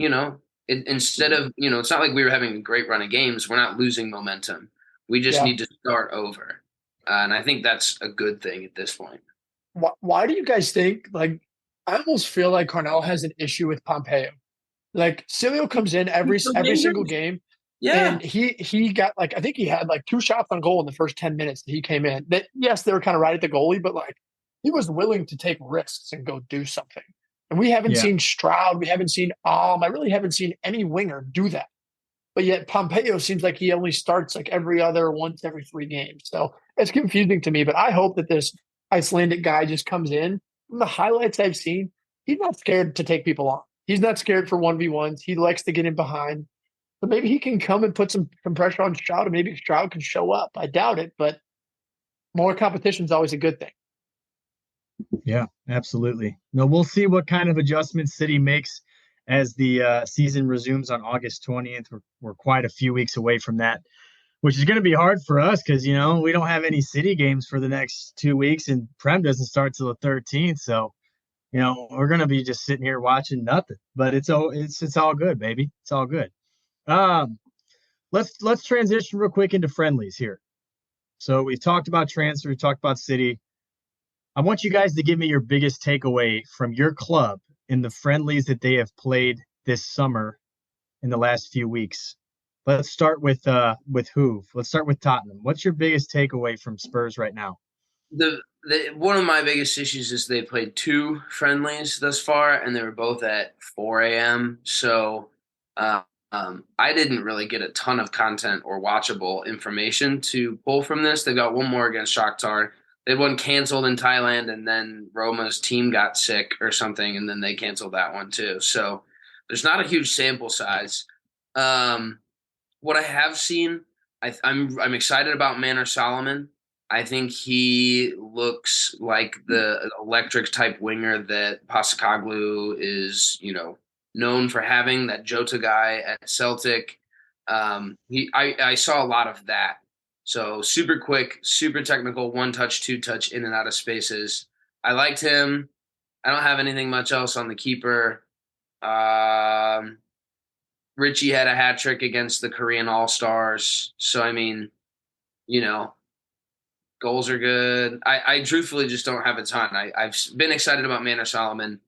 instead of, it's not like we were having a great run of games. We're not losing momentum. We just need to start over. And I think that's a good thing at this point. Why do you guys think, I almost feel like Cornell has an issue with Pompeo? Cilio comes in every single game. Yeah. And he got I think he had 2 shots on goal in the first 10 minutes that he came in. That, yes, they were kind of right at the goalie, but he was willing to take risks and go do something. And we haven't seen Stroud. We haven't seen I really haven't seen any winger do that. But yet Pompeo seems like he only starts once every 3 games. So it's confusing to me. But I hope that this Icelandic guy just comes in. From the highlights I've seen, he's not scared to take people on. He's not scared for 1v1s. He likes to get in behind. So maybe he can come and put some pressure on Stroud, and maybe Stroud can show up. I doubt it, but more competition is always a good thing. Yeah, absolutely. No, we'll see what kind of adjustments City makes as the season resumes on August 20th. We're quite a few weeks away from that, which is going to be hard for us because, we don't have any City games for the next 2 weeks, and Prem doesn't start till the 13th. So, we're going to be just sitting here watching nothing. But it's all good, baby. It's all good. Let's transition real quick into friendlies here. So we've talked about transfer, we talked about City. I want you guys to give me your biggest takeaway from your club in the friendlies that they have played this summer in the last few weeks. Let's start with Hoove. Let's start with Tottenham. What's your biggest takeaway from Spurs right now? One of my biggest issues is they played 2 friendlies thus far, and they were both at 4 a.m. So I didn't really get a ton of content or watchable information to pull from this. They got one more against Shakhtar. They had one canceled in Thailand, and then Roma's team got sick or something, and then they canceled that one too. So there's not a huge sample size. What I have seen, I'm excited about Manor Solomon. I think he looks like the electric type winger that Postecoglou is, known for having, that Jota guy at Celtic. I saw a lot of that. So super quick, super technical, 1-touch, 2-touch, in and out of spaces. I liked him. I don't have anything much else on the keeper. Richie had a hat trick against the Korean All-Stars. So, goals are good. I truthfully just don't have a ton. I've been excited about Manor Solomon.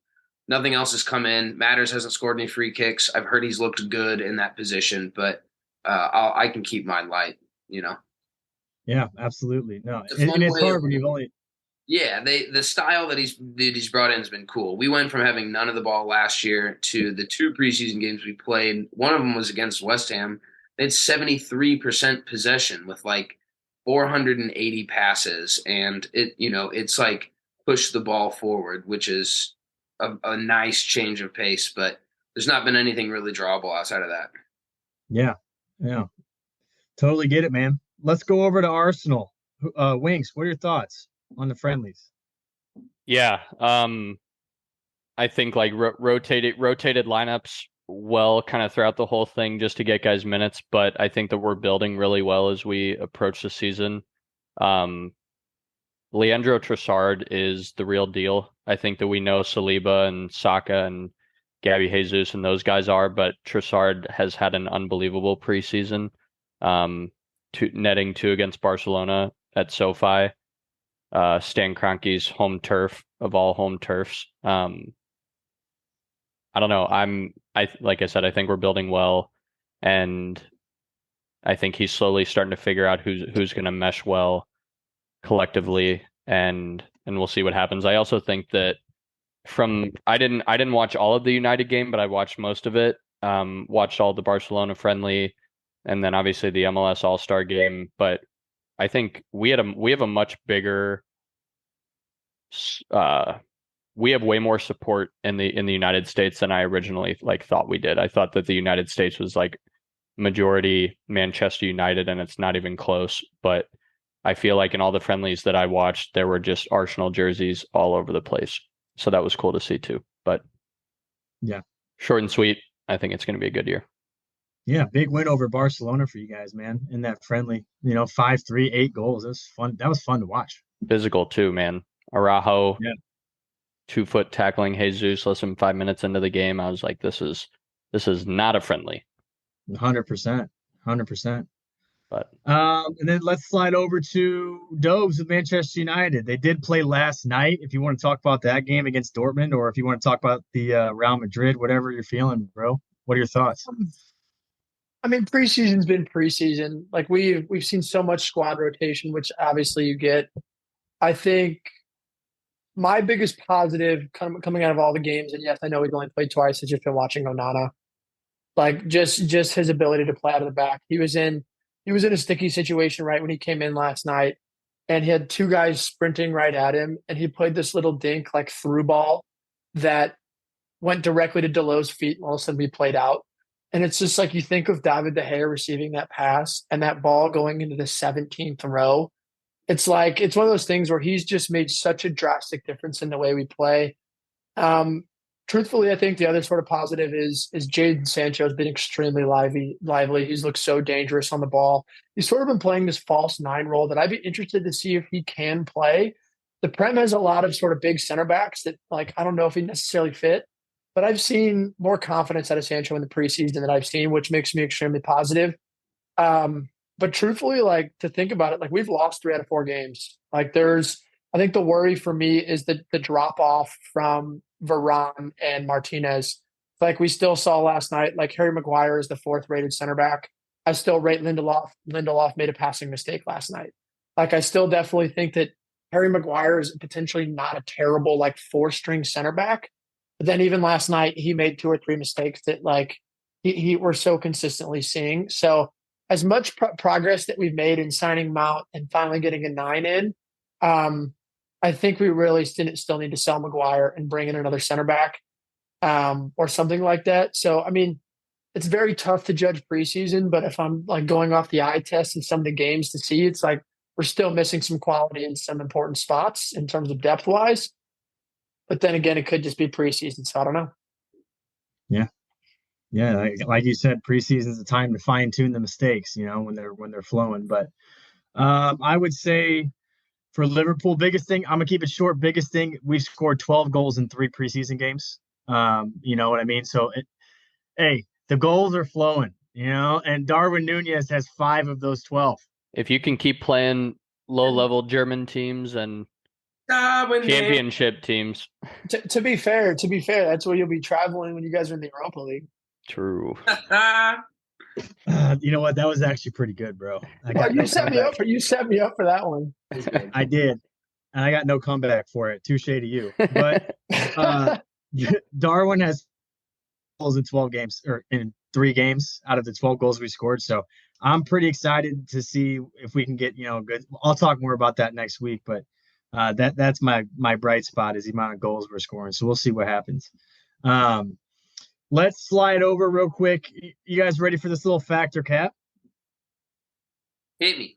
Nothing else has come in. Matters hasn't scored any free kicks. I've heard he's looked good in that position, but I can keep mine light, Yeah, absolutely. No, and it's hard when you've only. Yeah, the style that he's brought in has been cool. We went from having none of the ball last year to the 2 preseason games we played. One of them was against West Ham. They had 73% possession with 480 passes, and it's push the ball forward, which is a nice change of pace, but there's not been anything really drawable outside of that. Yeah. Totally get it, man. Let's go over to Arsenal. Winks, what are your thoughts on the friendlies? Yeah. I think rotated lineups kind of throughout the whole thing just to get guys minutes, but I think that we're building really well as we approach the season. Leandro Trossard is the real deal. I think that we know Saliba and Saka and Gabby Jesus and those guys are, but Trossard has had an unbelievable preseason, netting 2 against Barcelona at SoFi, Stan Kroenke's home turf of all home turfs. I don't know. Like I said, I think we're building well, and I think he's slowly starting to figure out who's going to mesh well collectively, and we'll see what happens. I also think that I didn't watch all of the United game, but I watched most of it. Watched all the Barcelona friendly, and then obviously the MLS All-Star game. But I think we have a much bigger. We have way more support in the United States than I originally thought we did. I thought that the United States was majority Manchester United, and it's not even close. But I feel like in all the friendlies that I watched, there were just Arsenal jerseys all over the place. So that was cool to see too. But yeah, short and sweet. I think it's going to be a good year. Yeah, big win over Barcelona for you guys, man. In that friendly, 5-3, 8 goals. That was fun. That was fun to watch. Physical too, man. Araujo, yeah. 2-foot tackling Jesus less than 5 minutes into the game. I was like, this is not a friendly. 100%. But and then let's slide over to Dobes with Manchester United. They did play last night. If you want to talk about that game against Dortmund, or if you want to talk about the Real Madrid, whatever you're feeling, bro. What are your thoughts? I mean, preseason's been preseason. Like we've seen so much squad rotation, which obviously you get. I think my biggest positive coming out of all the games, and yes, I know he's only played twice. I've just been watching Onana. Like just his ability to play out of the back. He was in a sticky situation right when he came in last night, and he had two guys sprinting right at him, and he played this little dink through ball that went directly to Dalot's feet, and all of a sudden we played out. And it's just you think of David De Gea receiving that pass and that ball going into the 17th row. It's one of those things where he's just made such a drastic difference in the way we play. Truthfully, I think the other sort of positive is Jadon Sancho has been extremely lively. He's looked so dangerous on the ball. He's sort of been playing this false 9 role that I'd be interested to see if he can play. The Prem has a lot of sort of big center backs that I don't know if he necessarily fit. But I've seen more confidence out of Sancho in the preseason than I've seen, which makes me extremely positive. But truthfully, to think about it, we've lost 3 out of 4 games. I think the worry for me is the drop off from Varane and Martinez. We still saw last night, Harry Maguire is the 4th rated center back. I still rate Lindelof. Lindelof made a passing mistake last night. I still definitely think that Harry Maguire is potentially not a terrible 4-string center back. But then even last night, he made 2 or 3 mistakes that we're so consistently seeing. So as much progress that we've made in signing Mount and finally getting a 9 in, I think we really still need to sell Maguire and bring in another center back or something like that. So, I mean, it's very tough to judge preseason, but if I'm going off the eye test and some of the games to see, it's we're still missing some quality in some important spots in terms of depth-wise. But then again, it could just be preseason, so I don't know. Yeah, like you said, preseason is the time to fine tune the mistakes, when they're flowing. But I would say for Liverpool, biggest thing, I'm gonna keep it short. Biggest thing, we've scored 12 goals in 3 preseason games. You know what I mean? So, the goals are flowing, and Darwin Nunez has 5 of those 12. If you can keep playing low-level German teams and championship teams. To be fair, that's where you'll be traveling when you guys are in the Europa League. True. You know what? That was actually pretty good, bro. You set me up for that one. I did, and I got no comeback for it. Touche to you. But Darwin has goals in 12 games, or in 3 games out of the 12 goals we scored. So I'm pretty excited to see if we can get good. I'll talk more about that next week, but. That's my bright spot is the amount of goals we're scoring. So we'll see what happens. Let's slide over real quick. You guys ready for this little factor cap? Hit me.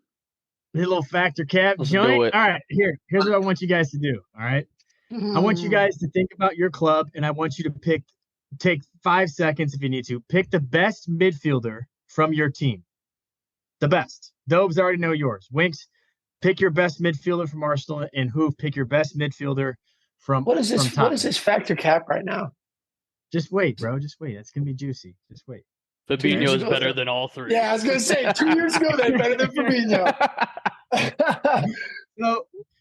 A little factor cap Let's joint. do it. All right, here's what I want you guys to do. All right. I want you guys to think about your club, and I want you to take 5 seconds if you need to. Pick the best midfielder from your team. The best. Dobes, I already know yours. Winks. Pick your best midfielder from Arsenal, and Hoof, pick your best midfielder from What is this? Tottenham. What is this factor cap right now? Just wait, bro. Just wait. That's gonna be juicy. Just wait. Fabinho is better than all 3. Yeah, I was gonna say 2 years ago they're better than Fabinho.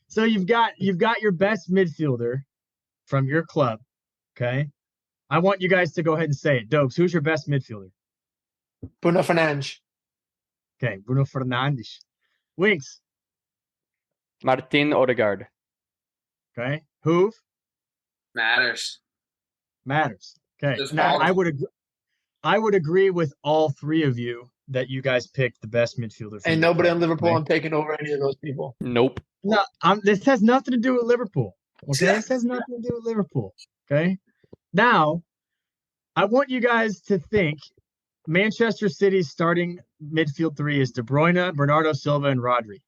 So you've got your best midfielder from your club. Okay. I want you guys to go ahead and say it. Dobes, who's your best midfielder? Bruno Fernandes. Okay, Bruno Fernandes. Winks. Martin Odegaard. Okay. Hoove? Matters. Okay. Just Now matters. I would agree with all three of you that you guys picked the best midfielder. And nobody on Liverpool I'm taking over any of those people. Nope. No, this has nothing to do with Liverpool. Okay. This has nothing to do with Liverpool. Okay. Now, I want you guys to think Manchester City's starting midfield three is De Bruyne, Bernardo Silva, and Rodri.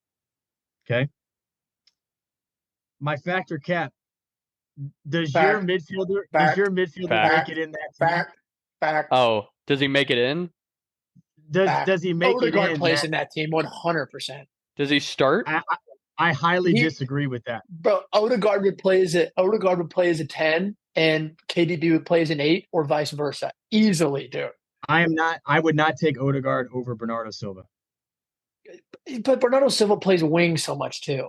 Okay. My Cap. Does your midfielder make it in that team? Fact. Oh, does he make it in? Does he make Odegaard it in? Plays in that team 100%. Does he start? I highly disagree with that. Bro, Odegaard would play as a 10 and KDB would play as an 8 or vice versa. Easily, dude. I would not take Odegaard over Bernardo Silva. But Bernardo Silva plays wing so much too.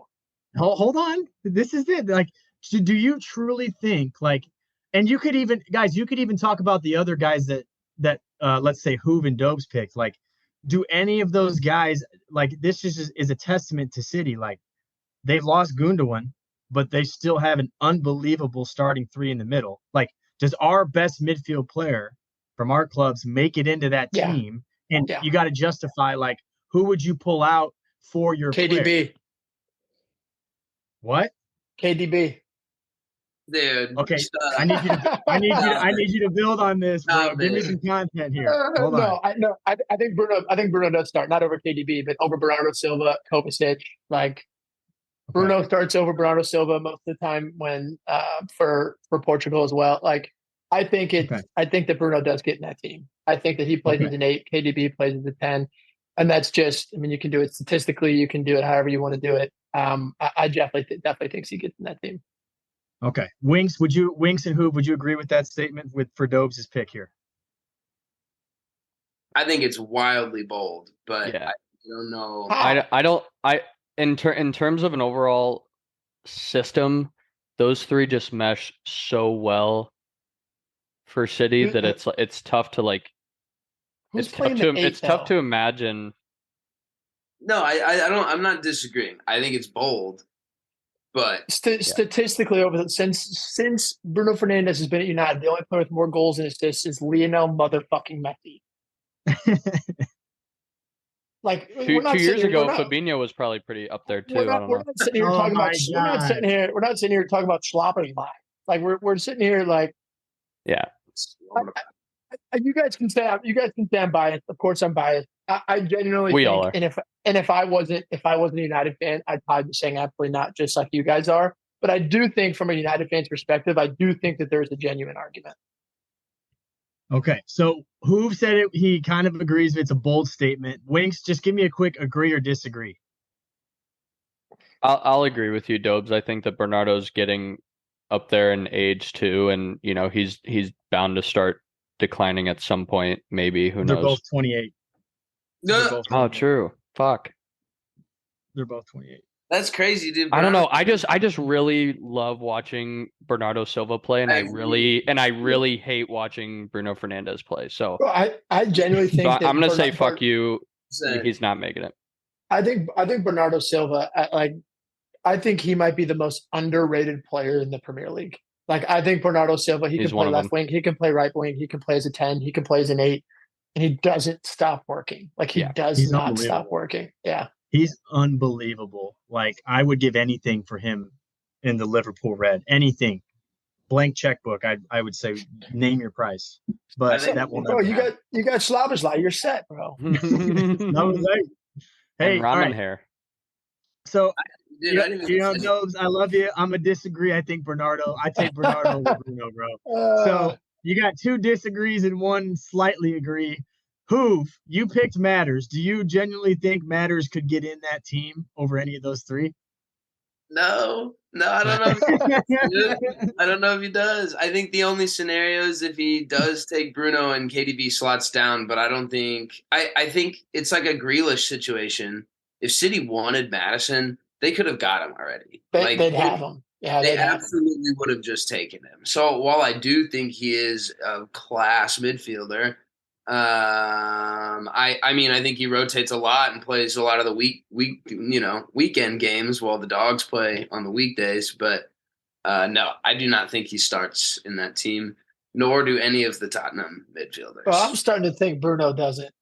Hold on. This is it. Like, do you truly think and you could even talk about the other guys that let's say Hoove and Dobes picked. Like, do any of those guys, this just is a testament to City. Like, they've lost Gundogan, but they still have an unbelievable starting three in the middle. Like, does our best midfield player from our clubs make it into that team? And you got to justify, who would you pull out for your KDB? Player? What? KDB. Dude. Okay. I need you to build on this, bro. Give me some content here. Hold on. I think Bruno does start, not over KDB, but over Bernardo Silva, Kovacic. Bruno starts over Bernardo Silva most of the time when for Portugal as well. I think that Bruno does get in that team. I think that he plays as an 8, KDB plays as a 10. And that's just, you can do it statistically, you can do it however you want to do it. I definitely think he gets in that team. Okay. Winks and Hoove, would you agree with that statement for Dobes' pick here? I think it's wildly bold, but I don't know. In terms of an overall system, those three just mesh so well for City that it's tough to it's tough to imagine. No, I'm not disagreeing. I think it's bold. But statistically, since Bruno Fernandes has been at United, the only player with more goals and assists is Lionel motherfucking Messi. 2 years ago, Fabinho was probably pretty up there too. We're not sitting here talking about. We're not sitting here talking about slopping lie. We're sitting here You guys can say I'm biased. Of course, I'm biased. I genuinely think, all are. And if I wasn't a United fan, I'd probably be saying absolutely not, just like you guys are. But I do think, from a United fan's perspective, I do think that there's a genuine argument. Okay, so Hoove said it. He kind of agrees. It's a bold statement. Winks, just give me a quick agree or disagree. I'll agree with you, Dobes. I think that Bernardo's getting up there in age too, and he's bound to start declining at some point. Maybe, who knows? They're both 28. Oh, true. Fuck. They're both 28. That's crazy, dude. I don't know. I just really love watching Bernardo Silva play, and I really hate watching Bruno Fernandes play. So I genuinely think I'm gonna say fuck you. He's not making it. I think Bernardo Silva, I think he might be the most underrated player in the Premier League. I think Bernardo Silva, he can play left wing, he can play right wing, he can play as a 10, he can play as an 8, and he doesn't stop working. He does not stop working. Yeah. He's unbelievable. I would give anything for him in the Liverpool red. Anything. Blank checkbook. I would say name your price. But that will never happen. You got Slobber's you're set, bro. Hey, ramen hair. So Dobes, I love you. I'm a disagree. I take Bernardo over Bruno, bro. So you got 2 disagrees and 1 slightly agree. Hoove, you picked Matters. Do you genuinely think Matters could get in that team over any of those 3? No, I don't know. I don't know if he does. I think the only scenario is if he does take Bruno and KDB slots down, but I don't think. I think it's like a Grealish situation. If City wanted Maddison, they could have got him already. They'd have him. Yeah, they absolutely would have just taken him. So while I do think he is a class midfielder, I think he rotates a lot and plays a lot of the weekend games while the Dogs play on the weekdays. But No, I do not think he starts in that team, nor do any of the Tottenham midfielders. Well, I'm starting to think Bruno doesn't.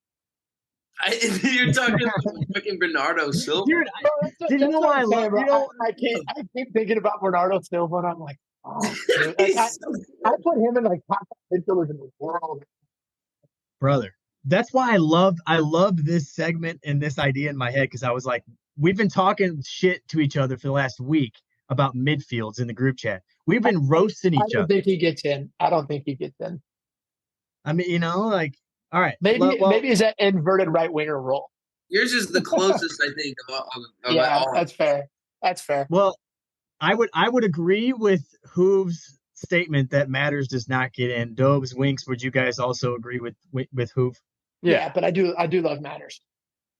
You're talking about fucking Bernardo Silva. Dude, I keep thinking about Bernardo Silva, and I'm like, oh, dude. I put him in like top midfielders in the world. Brother, that's why I love this segment and this idea in my head, because I was like, we've been talking shit to each other for the last week about midfields in the group chat. We've been roasting each other. I don't think he gets in. I mean, like, all right. Maybe is that inverted right winger role. Yours is the closest, I think, of all. That's fair. Well, I would agree with Hoove's statement that Matters does not get in. Dobes, Winks, would you guys also agree with Hoove? Yeah, but I do love Matters.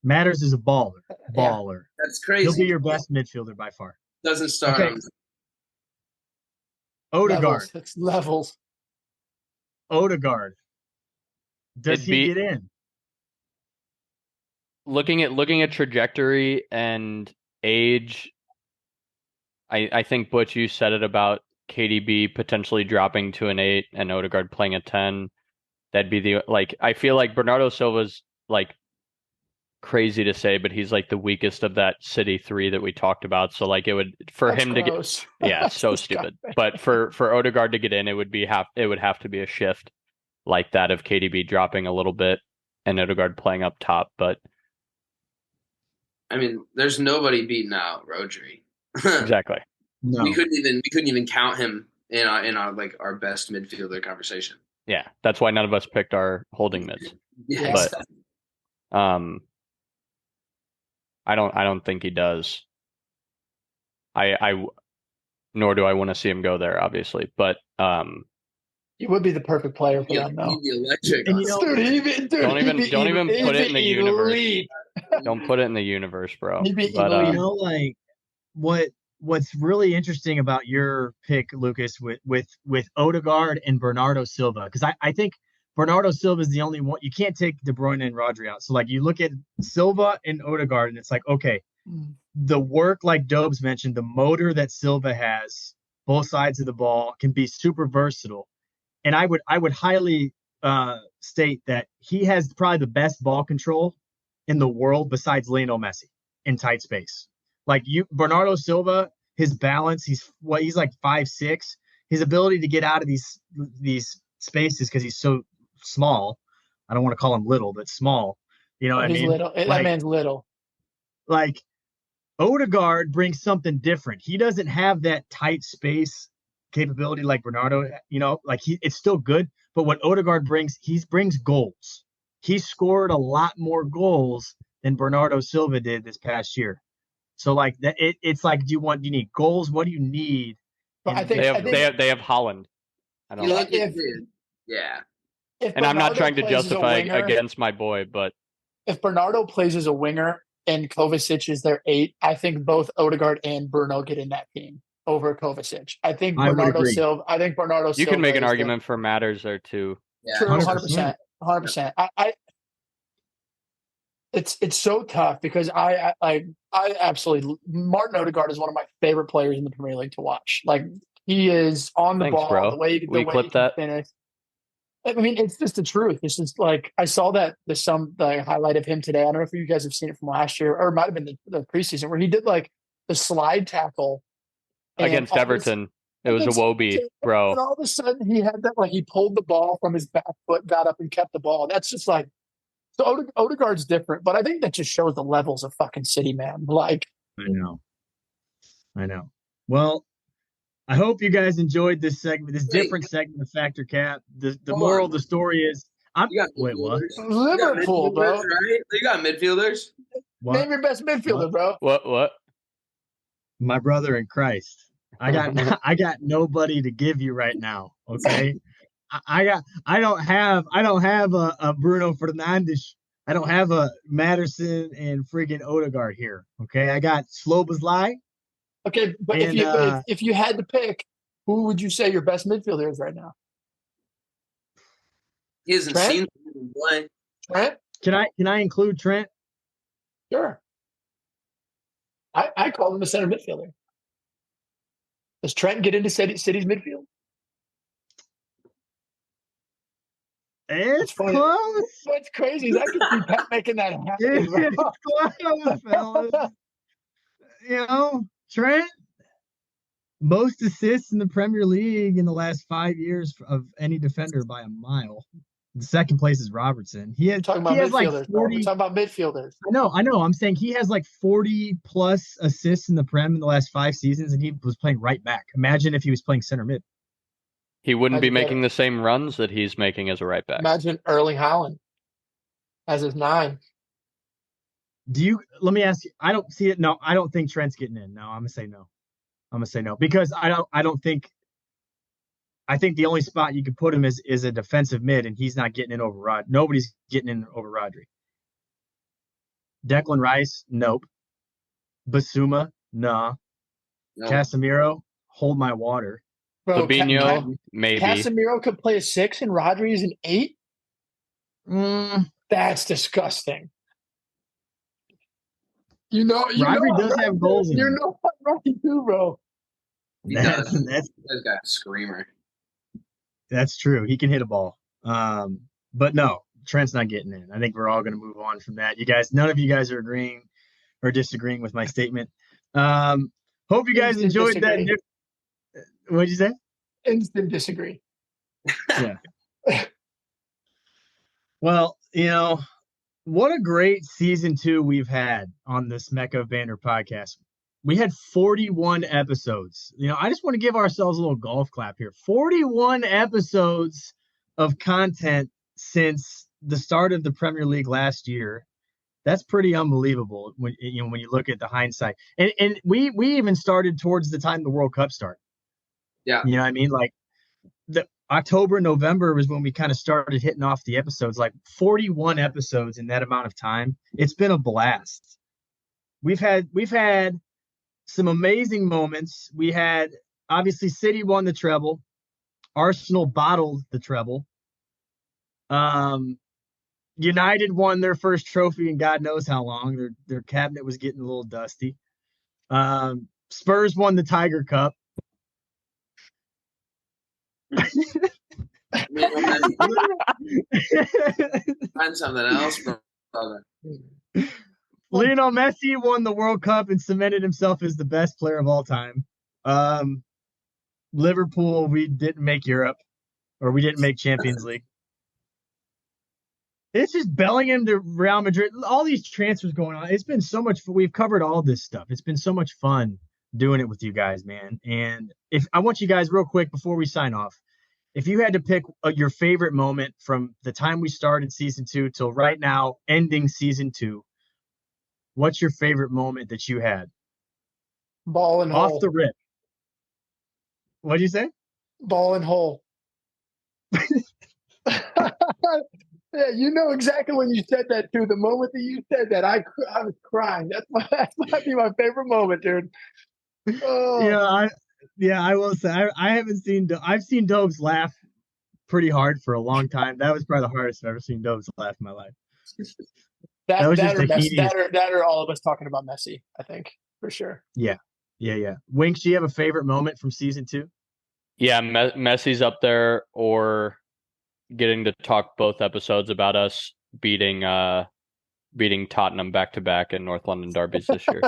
Matters is a baller. Yeah. That's crazy. He'll be your best midfielder by far. Doesn't start on Odegaard. It's levels. Odegaard. Does he get in? Looking at trajectory and age, I think Butch, you said it about KDB potentially dropping to an 8 and Odegaard playing a 10. That'd be I feel like Bernardo Silva's like crazy to say, but he's like the weakest of that City 3 that we talked about. So like it would to get so stupid. But for Odegaard to get in, it would have to be a shift like that of KDB dropping a little bit and Odegaard playing up top. But I mean, there's nobody beating out Rodri. Exactly. No. We couldn't even count him in our like our best midfielder conversation. Yeah, that's why none of us picked our holding mids. Yes. But I don't think he does. I nor do I want to see him go there, obviously. But he would be the perfect player for them, though. He'd be electric. And don't even put it in the universe. Don't put it in the universe, bro. But what's really interesting about your pick, Lucas, with Odegaard and Bernardo Silva, because I think Bernardo Silva is the only one. You can't take De Bruyne and Rodri out. So like you look at Silva and Odegaard, and it's like, okay, the work, like Dobes mentioned, the motor that Silva has, both sides of the ball, can be super versatile. And I would highly state that he has probably the best ball control in the world besides Lionel Messi in tight space. Like Bernardo Silva, his balance, he's like 5'6". His ability to get out of these spaces because he's so small. I don't want to call him little, but small. You know what I mean? Little. That man's little. Like Odegaard brings something different. He doesn't have that tight space capability like Bernardo. Like it's still good, but what Odegaard brings, he brings goals. He scored a lot more goals than Bernardo Silva did this past year. So like that, it's like, do you need goals? What do you need? But they have Holland. I don't know. Yeah. And I'm not trying to justify against my boy, but if Bernardo plays as a winger and Kovacic is their 8, I think both Odegaard and Bruno get in that team over Kovacic. I think Bernardo Silva. You can make an argument for Matters there too. Yeah. True, 100%. It's so tough because I absolutely, Martin Odegaard is one of my favorite players in the Premier League to watch. Like he is on the ball, bro. the way he clip that. Finish. I mean, it's just the truth. It's just like I saw that the highlight of him today. I don't know if you guys have seen it from last year, or it might have been the preseason where he did like the slide tackle against Everton. It was a Wobie, bro. And all of a sudden, he had that he pulled the ball from his back foot, got up and kept the ball. That's just like so. Odegaard's different, but I think that just shows the levels of fucking City, man. Like I know. Well, I hope you guys enjoyed this segment, different segment of Factor Cap. The moral of the story is, wait, what? Liverpool, bro. Right? You got midfielders. What? Name your best midfielder, bro. What? My brother in Christ. I got nobody to give you right now. Okay, I don't have a Bruno Fernandes. I don't have a Maddison and friggin' Odegaard here. Okay, I got Sloboslai. Okay, but if you had to pick, who would you say your best midfielder is right now? He hasn't seen him play. Trent? Can I include Trent? Sure. I call him a center midfielder. Does Trent get into City's midfield? It's close. What's crazy is I can see Pep making that happen. It's close, fellas. Trent, most assists in the Premier League in the last 5 years of any defender by a mile. The second place is Robertson. He has midfielders. Like 40. We're talking about midfielders. I know. I'm saying he has like 40 plus assists in the Prem in the last 5 seasons, and he was playing right back. Imagine if he was playing center mid. He wouldn't be making the same runs that he's making as a right back. Imagine Erling Haaland as his 9. Let me ask you, I don't see it. No, I don't think Trent's getting in. No, I'm gonna say no because I think the only spot you could put him is a defensive mid, and he's not getting in over Rod. Nobody's getting in over Rodri. Declan Rice, nope. Basuma, nah. Nope. Casemiro, hold my water. Bro, Fabinho, maybe. Casemiro could play a 6 and Rodri is an 8? That's disgusting. Rodri does have goals in him. You know what right too, bro. That's got a screamer. That's true. He can hit a ball. But no, Trent's not getting in. I think we're all going to move on from that. None of you guys are agreeing or disagreeing with my statement. Hope you guys enjoyed that. What'd you say? Instant disagree. Yeah. Well, what a great season 2 we've had on this Mecca of Banter podcast. We had 41 episodes. I just want to give ourselves a little golf clap here. 41 episodes of content since the start of the Premier League last year. That's pretty unbelievable when you look at the hindsight. And we even started towards the time the World Cup started. Yeah. You know what I mean? Like the October, November was when we kind of started hitting off the episodes, like 41 episodes in that amount of time. It's been a blast. We've had some amazing moments. We had, obviously, City won the treble. Arsenal bottled the treble. United won their first trophy in God knows how long. Their cabinet was getting a little dusty. Spurs won the Tiger Cup. Find something else, brother. Lionel Messi won the World Cup and cemented himself as the best player of all time. Liverpool, we didn't make Europe, or we didn't make Champions League. It's just Bellingham to Real Madrid. All these transfers going on. It's been so much fun. We've covered all this stuff. It's been so much fun doing it with you guys, man. And if I want you guys real quick before we sign off, if you had to pick your favorite moment from the time we started season 2 till right now, ending season 2, what's your favorite moment that you had? Ball and hole. Off the rip. What'd you say? Ball and hole. Yeah, you know exactly when you said that too. The moment that you said that, I was crying. That might be my favorite moment, dude. Oh. I will say I've seen Dobes laugh pretty hard for a long time. That was probably the hardest I've ever seen Dobes laugh in my life. That or all of us talking about Messi, I think, for sure. Yeah. Winks, do you have a favorite moment from season 2? Yeah, Messi's up there, or getting to talk both episodes about us beating Tottenham back to back in North London derbies this year.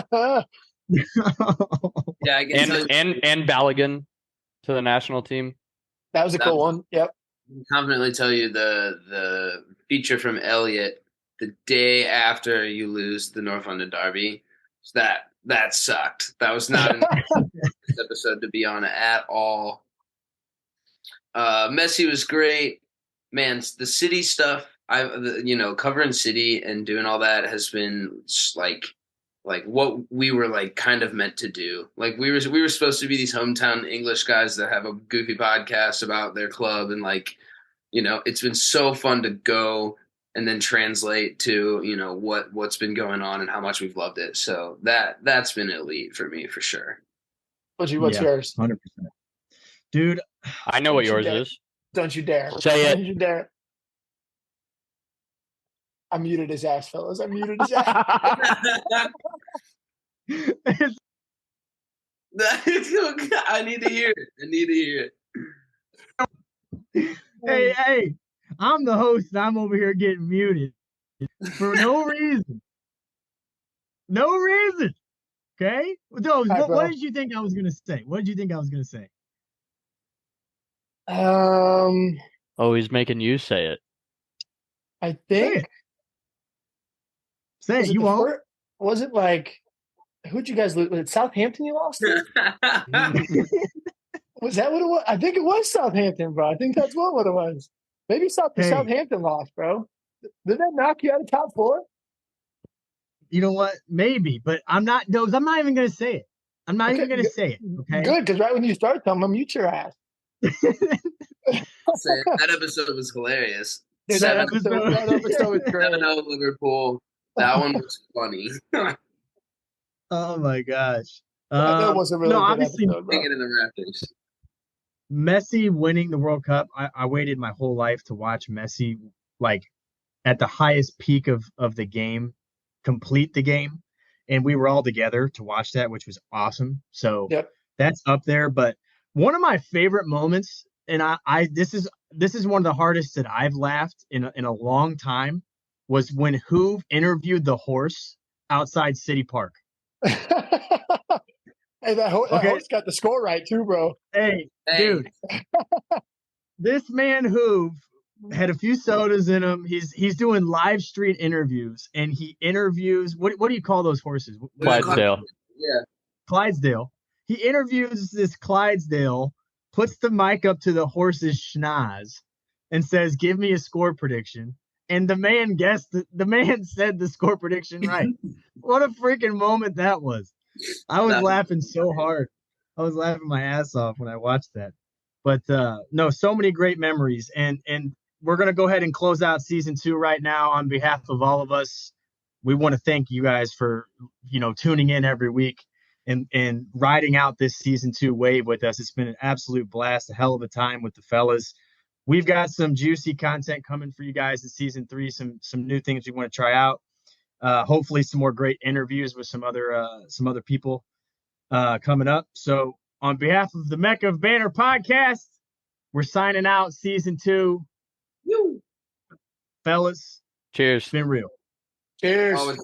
Yeah, I guess and Balogun to the national team. That was a cool one. Yep. I can confidently tell you the feature from Elliot the day after you lose the North London derby. That sucked. That was not an episode to be on at all. Messi was great. Man, the City stuff, covering City and doing all that has been like what we were like kind of meant to do. Like we were supposed to be these hometown English guys that have a goofy podcast about their club, and it's been so fun to go and then translate to what's been going on and how much we've loved it. So that's been elite for me for sure. What's yours? 100%. Dude, I know what yours is. Don't you dare. Say it. Don't you dare. I muted his ass, fellas. I muted his ass. I need to hear it. Hey, I'm the host and I'm over here getting muted for no reason. No reason. Okay? What did you think I was going to say? What did you think I was going to say? Oh, he's making you say it. I think. Say it. You won't. Was it like, who'd you guys lose? Was it Southampton you lost to? Was that what it was? I think it was Southampton, bro. I think that's what it was. Maybe Southampton lost, bro. Did that knock you out of top 4? You know what? Maybe, but I'm not even going to say it. I'm not even going to say it. Okay. Good, because right when you start telling them, mute your ass. That episode was hilarious. Dude, that episode was great. 7-0 Liverpool. That one was funny. Oh my gosh. That was a really good episode, bro. It in the Raptors. Messi winning the World Cup. I waited my whole life to watch Messi like at the highest peak of the game, complete the game. And we were all together to watch that, which was awesome. So that's up there. But one of my favorite moments, and this is one of the hardest that I've laughed in a long time, was when Hoove interviewed the horse outside City Park. Hey, that horse got the score right too, bro. Hey. Dude. This man Hoove had a few sodas in him. He's doing live street interviews, and he interviews what do you call those horses? Clydesdale. Yeah. Clydesdale. He interviews this Clydesdale, puts the mic up to the horse's schnoz, and says, "Give me a score prediction." And the man said the score prediction right. What a freaking moment that was. I was laughing so hard. I was laughing my ass off when I watched that. But no, so many great memories. And we're going to go ahead and close out season 2 right now. On behalf of all of us, we want to thank you guys for, tuning in every week and riding out this season 2 wave with us. It's been an absolute blast, a hell of a time with the fellas. We've got some juicy content coming for you guys in season 3, some new things we want to try out. Hopefully some more great interviews with some other people coming up. So on behalf of the Mecca of Banner podcast, we're signing out season 2. Fellas, Cheers. It's been real. Cheers.